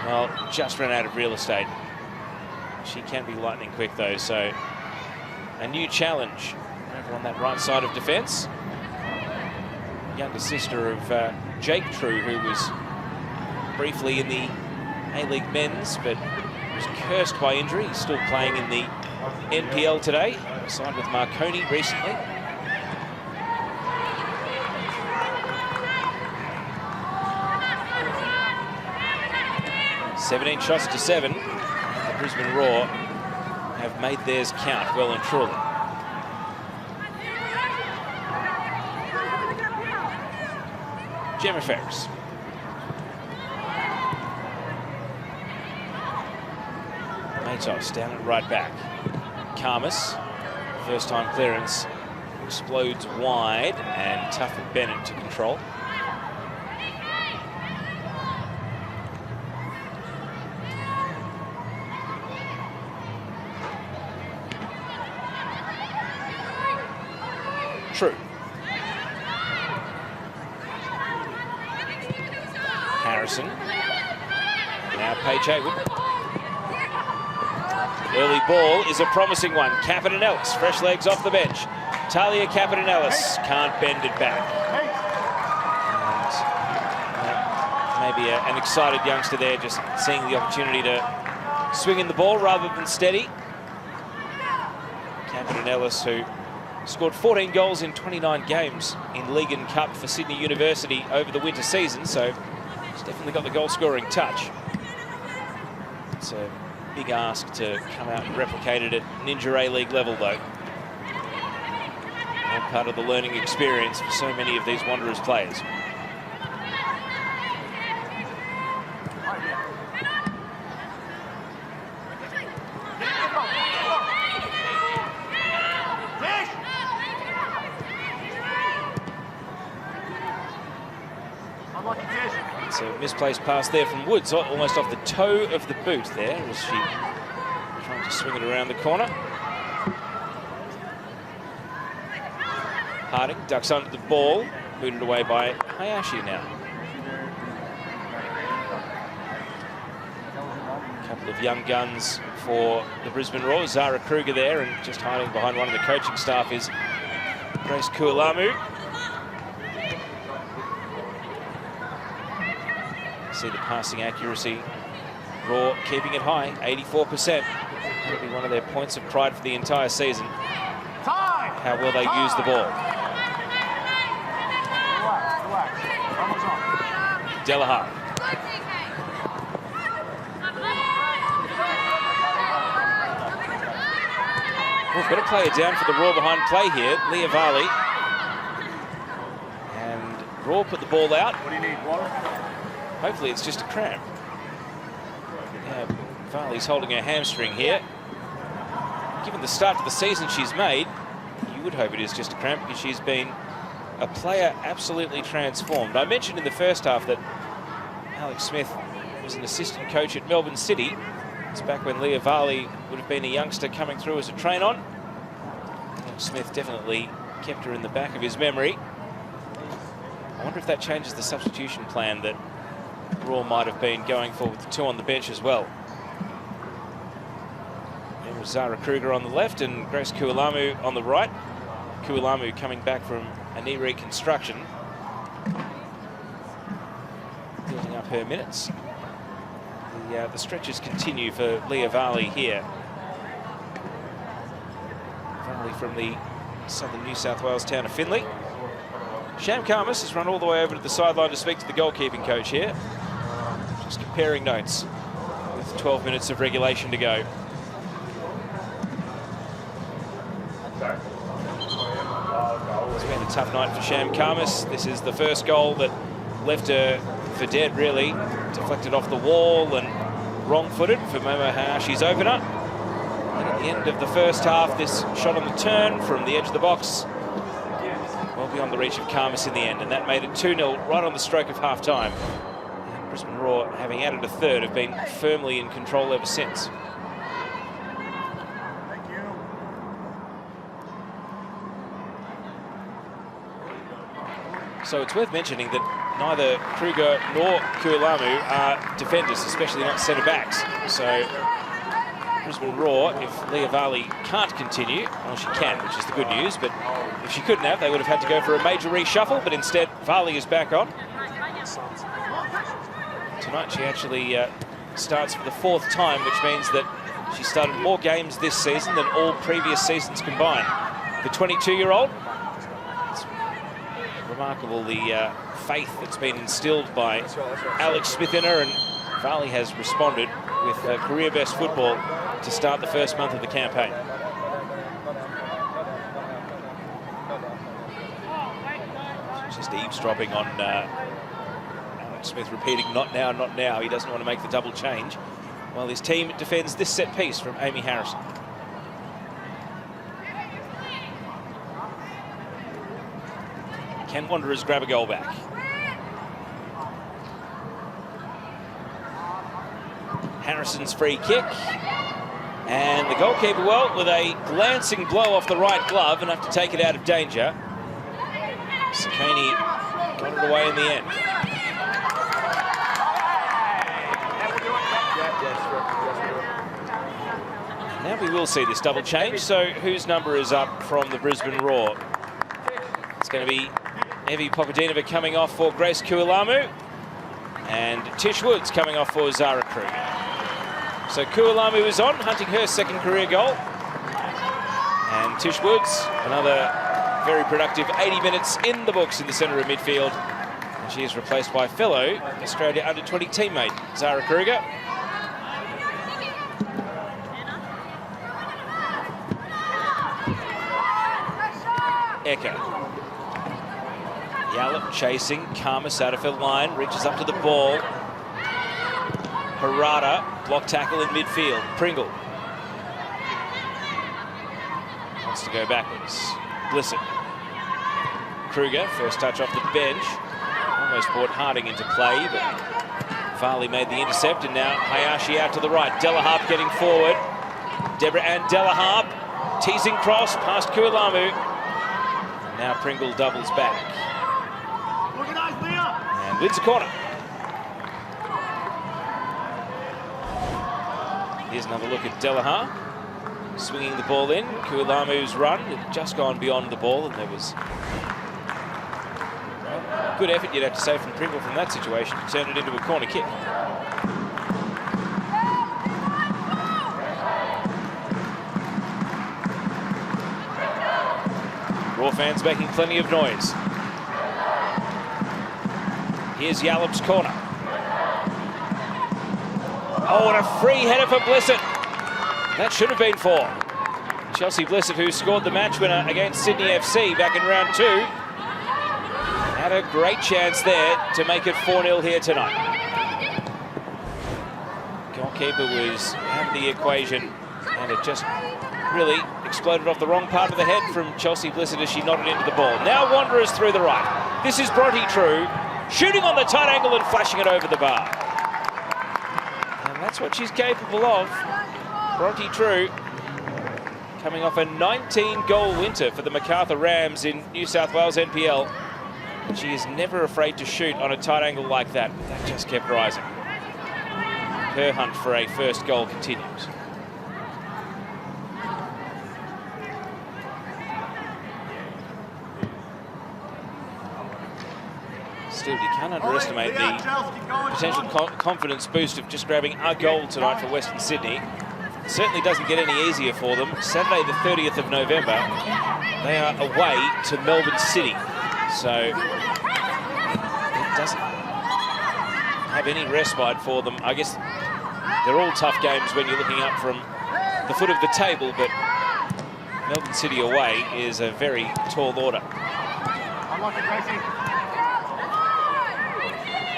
Well, just ran out of real estate. She can be lightning quick, though, so a new challenge over on that right side of defence. Younger sister of Jake True, who was briefly in the A-League men's, but was cursed by injury. He's still playing in the NPL today. Signed with Marconi recently. "17 shots to 7. The Brisbane Roar have made theirs count well and truly. Gemma Ferris. Matos down at right back. Karmas, first time clearance, explodes wide, and tough for Bennett to control. True. Harrison. Now Paige Haywood. Early ball is a promising one. Capitanellis, fresh legs off the bench. Talia Capitanellis can't bend it back. And maybe an excited youngster there, just seeing the opportunity to swing in the ball rather than steady. Capitanellis, who scored 14 goals in 29 games in League and Cup for Sydney University over the winter season, so he's definitely got the goal-scoring touch. It's a big ask to come out and replicate it at Ninja A-League level, though. All part of the learning experience for so many of these Wanderers players. It's a misplaced pass there from Woods, almost off the toe of the boot there, as she trying to swing it around the corner. Harding ducks under the ball, booted away by Hayashi now. A couple of young guns for the Brisbane Roar. Zara Kruger there, and just hiding behind one of the coaching staff is Grace Kualamu. See the passing accuracy. Roar keeping it high, 84%. That'll be one of their points of pride for the entire season. How well they use the ball. Delahar. We've got a player down for the Roar behind play here, Leah Varley. And Roar put the ball out. What do you need, water? Hopefully it's just a cramp. Yeah, Varley's holding her hamstring here. Given the start to the season she's made, you would hope it is just a cramp, because she's been a player absolutely transformed. I mentioned in the first half that Alex Smith was an assistant coach at Melbourne City. It's back when Leah Varley would have been a youngster coming through as a train-on. Alex Smith definitely kept her in the back of his memory. I wonder if that changes the substitution plan that Roar might have been going for, with the two on the bench as well. There was Zara Kruger on the left and Grace Kualamu on the right. Kualamu coming back from a knee reconstruction, building up her minutes. The stretches continue for Leah Varley here. Varley from the southern New South Wales town of Finley. Sham Karmas has run all the way over to the sideline to speak to the goalkeeping coach here. Just comparing notes with 12 minutes of regulation to go. It's been a tough night for Sham Karmas. This is the first goal that left her for dead, really. Deflected off the wall and wrong-footed for Momo Hayashi's opener. And at the end of the first half, this shot on the turn from the edge of the box, well beyond the reach of Karmas in the end, and that made it 2-0 right on the stroke of half-time. And Brisbane Roar, having added a third, have been firmly in control ever since. So it's worth mentioning that neither Kruger nor Kualamu are defenders, especially not centre-backs. So Brisbane Roar, if Leah Varley can't continue, well, she can, which is the good news, but if she couldn't have, they would have had to go for a major reshuffle, but instead Varley is back on. Tonight she actually starts for the 4th time, which means that she started more games this season than all previous seasons combined. The 22-year-old, it's remarkable the faith that's been instilled by Alex Smith in her, and Varley has responded with career best football to start the first month of the campaign. Just eavesdropping on Alex Smith repeating, "Not now, not now." He doesn't want to make the double change, while his team defends this set piece from Amy Harrison. Can Wanderers grab a goal back? Harrison's free kick. And the goalkeeper, well, with a glancing blow off the right glove, enough to take it out of danger. Sakani got it away in the end. Now we will see this double change. So whose number is up from the Brisbane Roar? It's going to be Evie Popadinova coming off for Grace Kualamu, and Tish Woods coming off for Zara Kruger. So Kualamu is on, hunting her second career goal. And Tish Woods, another very productive 80 minutes in the books in the centre of midfield. And she is replaced by fellow Australia under-20 teammate Zara Kruger. Eka. Yallop chasing, Karma Satterfield line, reaches up to the ball. Harada, block tackle in midfield. Pringle. Wants to go backwards. Blissett. Kruger, first touch off the bench. Almost brought Harding into play, but Farley made the intercept, and now Hayashi out to the right. Delaharp getting forward. Deborah and Delaharp, teasing cross past Kualamu. And now Pringle doubles back. And wins a corner. Here's another look at Delaharp. Swinging the ball in. Kualamu's run had just gone beyond the ball, and there was good effort, you'd have to say, from Pringle from that situation to turn it into a corner kick. Raw fans making plenty of noise. Here's Yallop's corner. Oh, and a free header for Blissett. That should have been 4. Chelsea Blissett, who scored the match winner against Sydney FC back in round 2, had a great chance there to make it 4-0 here tonight. Goalkeeper was out of the equation, and it just really exploded off the wrong part of the head from Chelsea Blissett as she nodded into the ball. Now Wanderers through the right. This is Bronte True, shooting on the tight angle and flashing it over the bar. And that's what she's capable of. Bronte True, coming off a 19-goal winter for the MacArthur Rams in New South Wales NPL. She is never afraid to shoot on a tight angle like that, but that just kept rising. Her hunt for a first goal continues. Still, you can't underestimate the potential confidence boost of just grabbing a goal tonight for Western Sydney. It certainly doesn't get any easier for them. Saturday the 30th of November, they are away to Melbourne City. So it doesn't have any respite for them. I guess they're all tough games when you're looking up from the foot of the table, but Melbourne City away is a very tall order.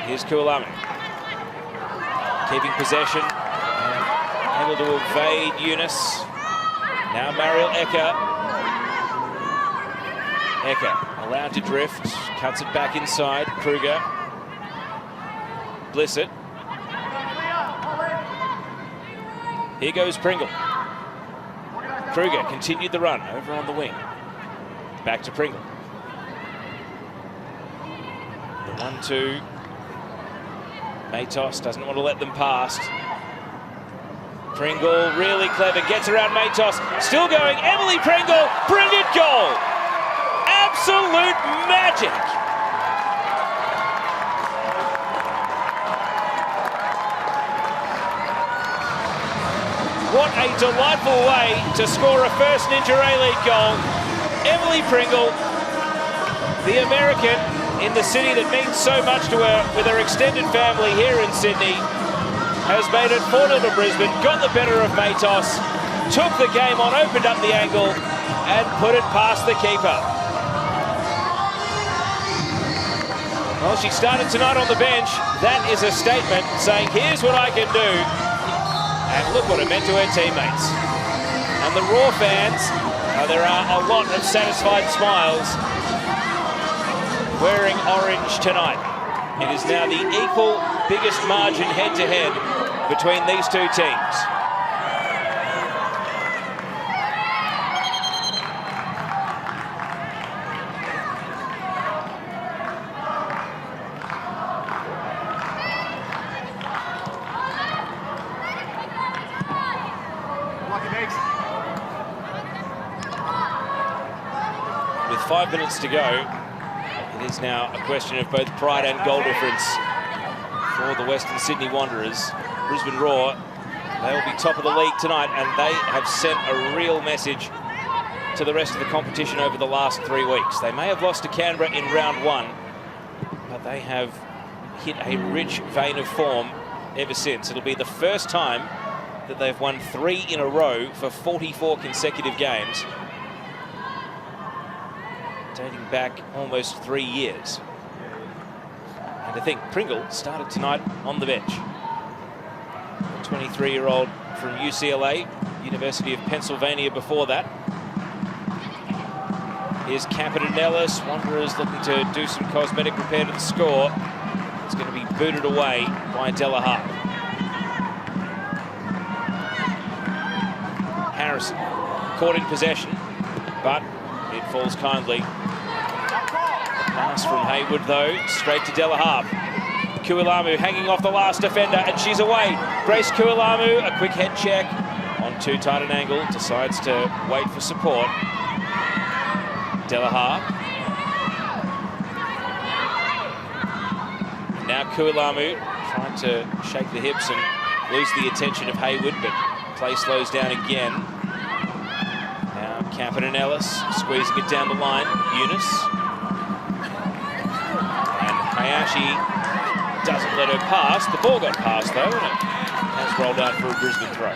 Here's Kualamu, keeping possession, able to evade Eunice. Now Mariel Eka. Eka allowed to drift, cuts it back inside. Kruger. Blissett. Here goes Pringle. Kruger continued the run over on the wing. Back to Pringle. The 1-2. Matos doesn't want to let them past. Pringle really clever, gets around Matos. Still going, Emily Pringle, brilliant goal! Absolute magic! What a delightful way to score a first Ninja A-League goal. Emily Pringle, the American in the city that means so much to her with her extended family here in Sydney, has made it 4-0 to Brisbane, got the better of Matos, took the game on, opened up the angle and put it past the keeper. Well, she started tonight on the bench. That is a statement saying, here's what I can do. And look what it meant to her teammates. And the Raw fans, there are a lot of satisfied smiles wearing orange tonight. It is now the equal biggest margin head-to-head between these two teams. Lucky makes. with 5 minutes to go, it is now a question of both pride and goal difference for the Western Sydney Wanderers. Brisbane Roar, they will be top of the league tonight, and they have sent a real message to the rest of the competition over the last 3 weeks. They may have lost to Canberra in round 1, but they have hit a rich vein of form ever since. It'll be the first time that they've won 3 in a row for 44 consecutive games, dating back almost 3 years. And I think Pringle started tonight on the bench. A 23-year-old from UCLA, University of Pennsylvania before that. Here's Campanellis. Wanderers looking to do some cosmetic repair to the score. It's going to be booted away by Della Harp. Harrison caught in possession, but it falls kindly. Pass from Haywood, though, straight to Della Harp. Kuilamu hanging off the last defender, and she's away. Grace Kuilamu, a quick head check on too tight an angle, decides to wait for support. Della Harp. Now Kuilamu trying to shake the hips and lose the attention of Haywood, but play slows down again. Now Campanellis squeezing it down the line. Eunice. And Hayashi doesn't let her pass. The ball got passed, though, and it has rolled out for a Brisbane throw.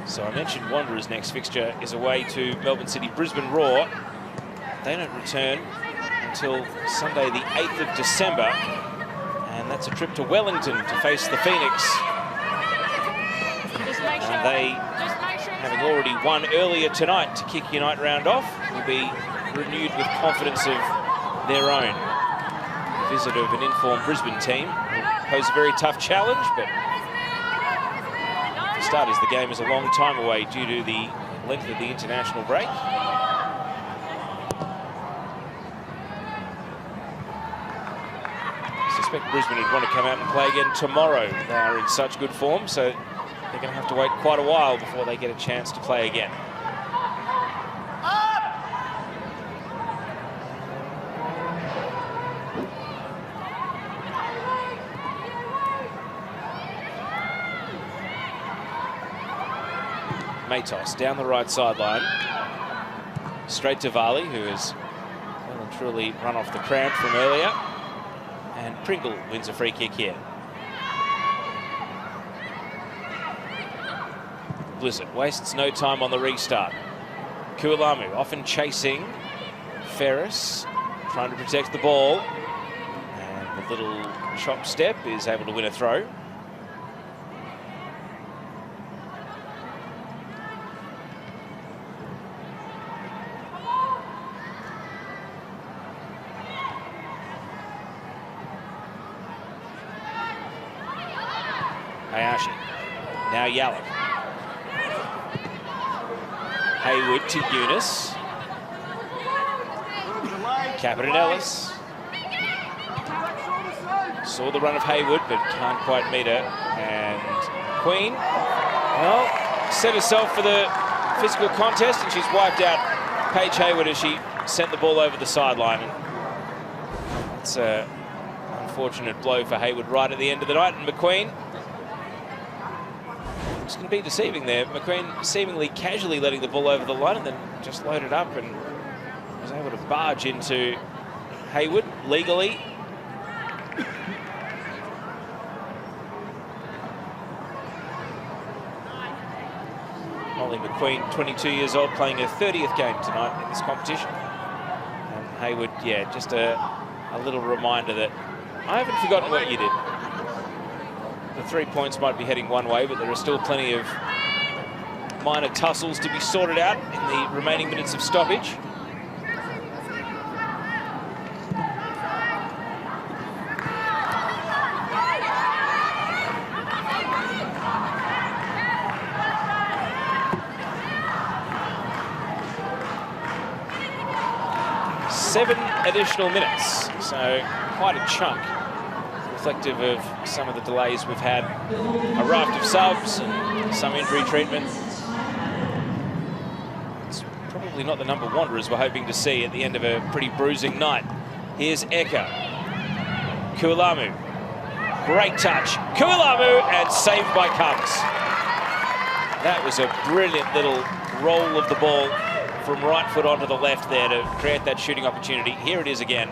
So I mentioned Wanderers' next fixture is away to Melbourne City. Brisbane Roar, they don't return until Sunday the 8th of December, and that's a trip to Wellington to face the Phoenix. And they, having already won earlier tonight to kick Unite round off, will be renewed with confidence of their own. The visit of an informed Brisbane team will pose a very tough challenge, but for starters, the game is a long time away due to the length of the international break. I suspect Brisbane would want to come out and play again tomorrow. They are in such good form, so they're going to have to wait quite a while before they get a chance to play again. Matos down the right sideline, straight to Varley, who has well and truly run off the cramp from earlier, and Pringle wins a free kick here. Blizzard wastes no time on the restart. Kuilamu often chasing Ferris, trying to protect the ball, and the little chop step is able to win a throw. Hayashi, now Yallop. Haywood to Eunice. Campanellis. Saw the run of Haywood, but can't quite meet her. And Queen, well, set herself for the physical contest, and she's wiped out Paige Haywood as she sent the ball over the sideline. And it's an unfortunate blow for Haywood right at the end of the night. And McQueen, it's going to be deceiving there. McQueen seemingly casually letting the ball over the line and then just loaded up and was able to barge into Haywood legally. Molly McQueen, 22 years old, playing her 30th game tonight in this competition. And Haywood, yeah, just a little reminder that I haven't forgotten what you did. The 3 points might be heading one way, but there are still plenty of minor tussles to be sorted out in the remaining minutes of stoppage. 7 additional minutes, so quite a chunk, reflective of some of the delays we've had. A raft of subs and some injury treatment. It's probably not the number Wanderers we're hoping to see at the end of a pretty bruising night. Here's Eka. Kualamu. Great touch. Kualamu, and saved by Cubs. That was a brilliant little roll of the ball from right foot onto the left there to create that shooting opportunity. Here it is again.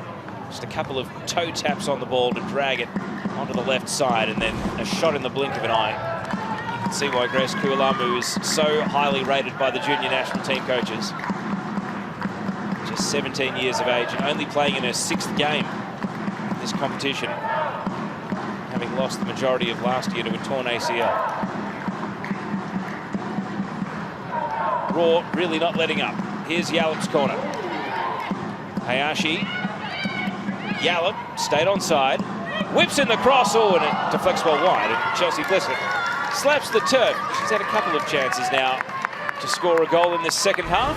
Just a couple of toe taps on the ball to drag it onto the left side, and then a shot in the blink of an eye. You can see why Grace Kualamu is so highly rated by the junior national team coaches. Just 17 years of age and only playing in her 6th game in this competition, having lost the majority of last year to a torn ACL. Roar really not letting up. Here's Yallop's corner. Hayashi. Yallop stayed onside. Whips in the cross. Oh, and it deflects well wide. And Chelsea Blissett slaps the turf. She's had a couple of chances now to score a goal in this second half.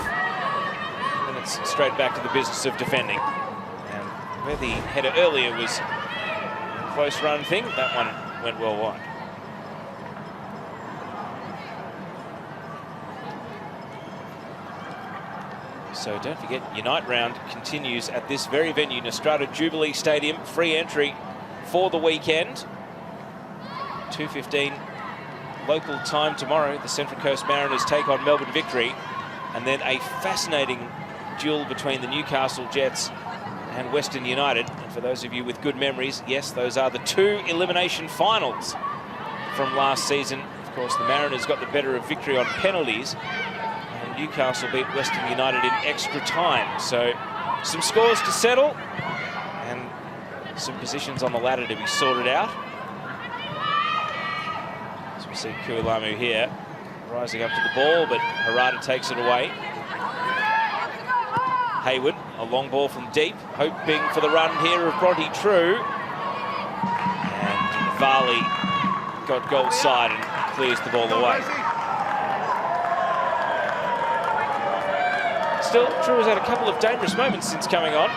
And it's straight back to the business of defending. And where the header earlier was a close run thing, that one went well wide. So don't forget, Unite Round continues at this very venue, Nostrada Jubilee Stadium. Free entry for the weekend. 2:15 local time tomorrow. The Central Coast Mariners take on Melbourne Victory. And then a fascinating duel between the Newcastle Jets and Western United. And for those of you with good memories, yes, those are the 2 elimination finals from last season. Of course, the Mariners got the better of Victory on penalties. Newcastle beat Western United in extra time. So some scores to settle and some positions on the ladder to be sorted out. As we see Kualamu here rising up to the ball, but Harada takes it away. Hayward, a long ball from deep, hoping for the run here of Bronte True. And Varley got goal side and clears the ball away. Still, True has had a couple of dangerous moments since coming on.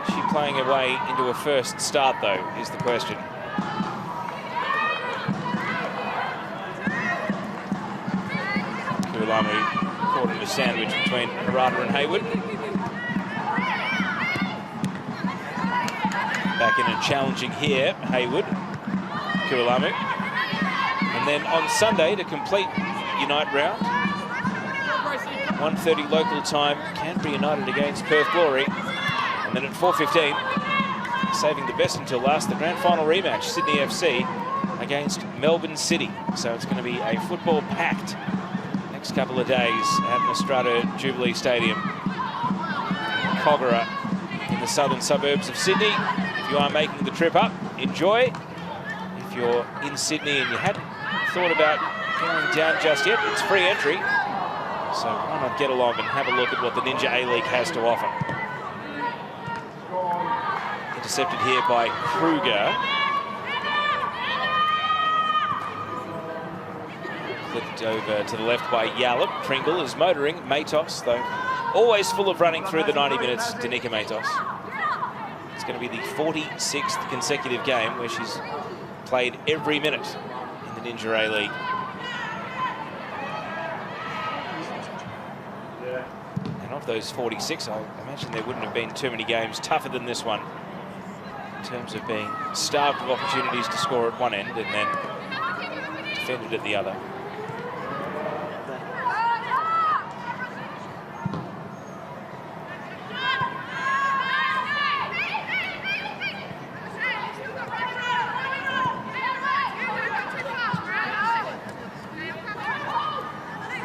She playing her way into her first start, though, is the question. Kualamu caught in a sandwich between Harada and Hayward. Back in and challenging here, Hayward, Kualamu. And then on Sunday, to complete Unite Round, 1:30 local time, Canterbury United against Perth Glory. And then at 4:15, saving the best until last, the grand final rematch, Sydney FC against Melbourne City. So it's going to be a football-packed next couple of days at Nostrada Jubilee Stadium. Kogarah in the southern suburbs of Sydney. If you are making the trip up, enjoy. If you're in Sydney and you hadn't thought about going down just yet, it's free entry. So why not get along and have a look at what the Ninja A-League has to offer. Intercepted here by Kruger. Flipped over to the left by Yallop. Pringle is motoring. Matos, though, always full of running through the 90 minutes, Danica Matos. It's going to be the 46th consecutive game where she's played every minute in the Ninja A-League. Of those 46, I imagine there wouldn't have been too many games tougher than this one in terms of being starved of opportunities to score at one end and then defended at the other.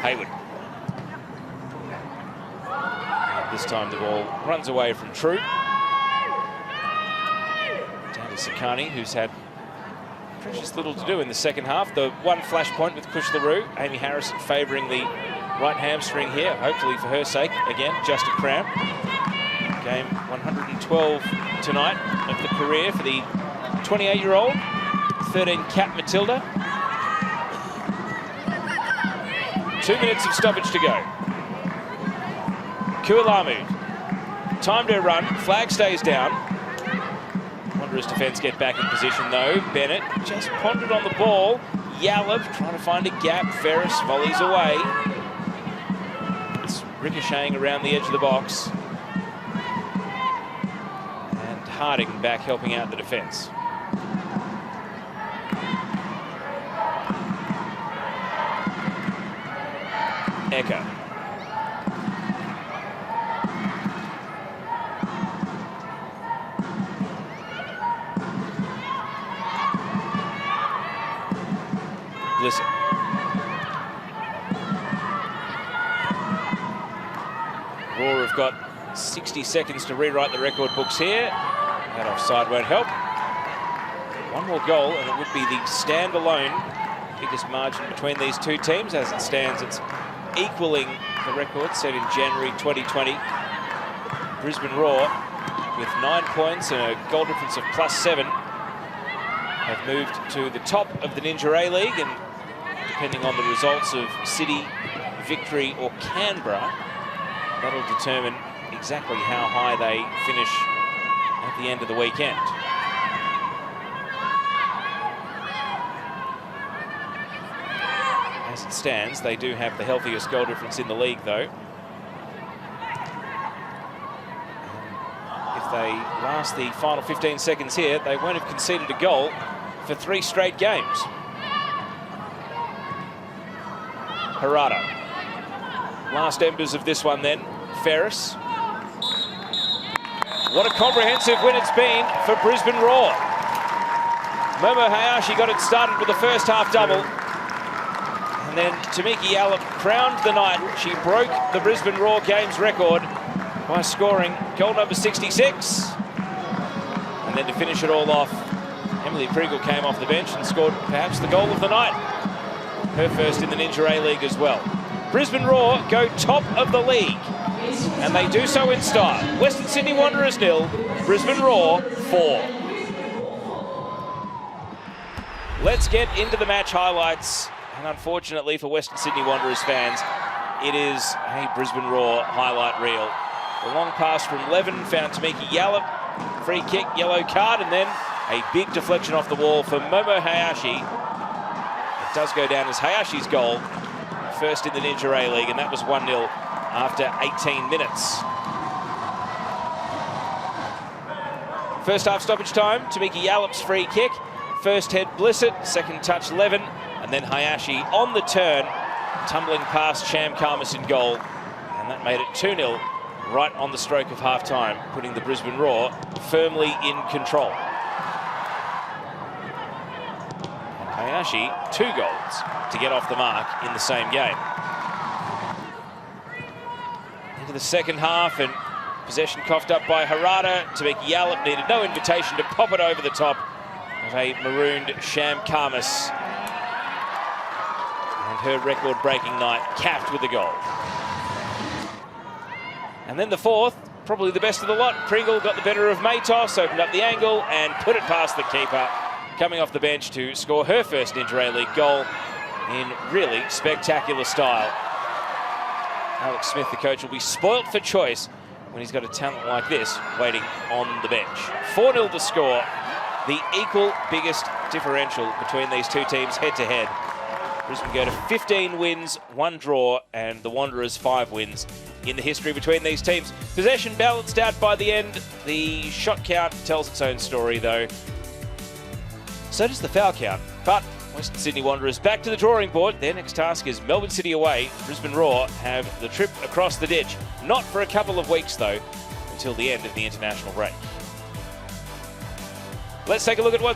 Hayward. This time the ball runs away from True. Down to Sakani, who's had precious little to do in the second half. The one flash point with Kush LaRue. Amy Harrison favouring the right hamstring here, hopefully for her sake. Again, just a cramp. Game 112 tonight of the career for the 28-year-old, 13 cap Matilda. 2 minutes of stoppage to go. Kualamu timed her run, flag stays down. Wanderers defence get back in position though. Bennett just pondered on the ball. Yallop trying to find a gap. Ferris volleys away. It's ricocheting around the edge of the box. And Harding back helping out the defence. Ecker. Listen. Roar have got 60 seconds to rewrite the record books here. That offside won't help. One more goal and it would be the standalone biggest margin between these two teams. As it stands, it's equaling the record set in January 2020. Brisbane Roar, with 9 points and a goal difference of +7, have moved to the top of the Ninja A-League, and depending on the results of City, Victory or Canberra, that'll determine exactly how high they finish at the end of the weekend. As it stands, they do have the healthiest goal difference in the league, though. If they last the final 15 seconds here, they won't have conceded a goal for 3 straight games. Harada. Last embers of this one then. Ferris. What a comprehensive win it's been for Brisbane Roar. Momo Hayashi got it started with the first half double. And then Tamiki Yallop crowned the night. She broke the Brisbane Roar games record by scoring goal number 66. And then to finish it all off, Emily Pringle came off the bench and scored perhaps the goal of the night. Her first in the Ninja A-League as well. Brisbane Roar go top of the league, and they do so in style. Western Sydney Wanderers 0, Brisbane Roar 4. Let's get into the match highlights. And unfortunately for Western Sydney Wanderers fans, it is a Brisbane Roar highlight reel. The long pass from Levin found Tamiki Yallop. Free kick, yellow card, and then a big deflection off the wall for Momo Hayashi. It does go down as Hayashi's goal, first in the Ninja A-League, and that was 1-0 after 18 minutes. First half stoppage time, Tamiki Yallop's free kick. First head Blissett, second touch Levin, and then Hayashi on the turn, tumbling past Sham Karmas in goal, and that made it 2-0 right on the stroke of half-time, putting the Brisbane Roar firmly in control. And Hayashi, 2 goals to get off the mark in the same game. Into the second half, and possession coughed up by Harada. Tamiki Yallop needed no invitation to pop it over the top of a marooned Sham Karmas. And her record-breaking night capped with a goal. And then the fourth, probably the best of the lot. Pringle got the better of Matos, opened up the angle and put it past the keeper, coming off the bench to score her first Ninja A-League goal in really spectacular style. Alex Smith, the coach, will be spoilt for choice when he's got a talent like this waiting on the bench. 4-0 to score, the equal biggest differential between these two teams head-to-head. Brisbane go to 15 wins, 1 draw, and the Wanderers 5 wins in the history between these teams. Possession balanced out by the end. The shot count tells its own story, though. So does the foul count. But Western Sydney Wanderers back to the drawing board. Their next task is Melbourne City away. Brisbane Roar have the trip across the ditch. Not for a couple of weeks, though, until the end of the international break. Let's take a look at what's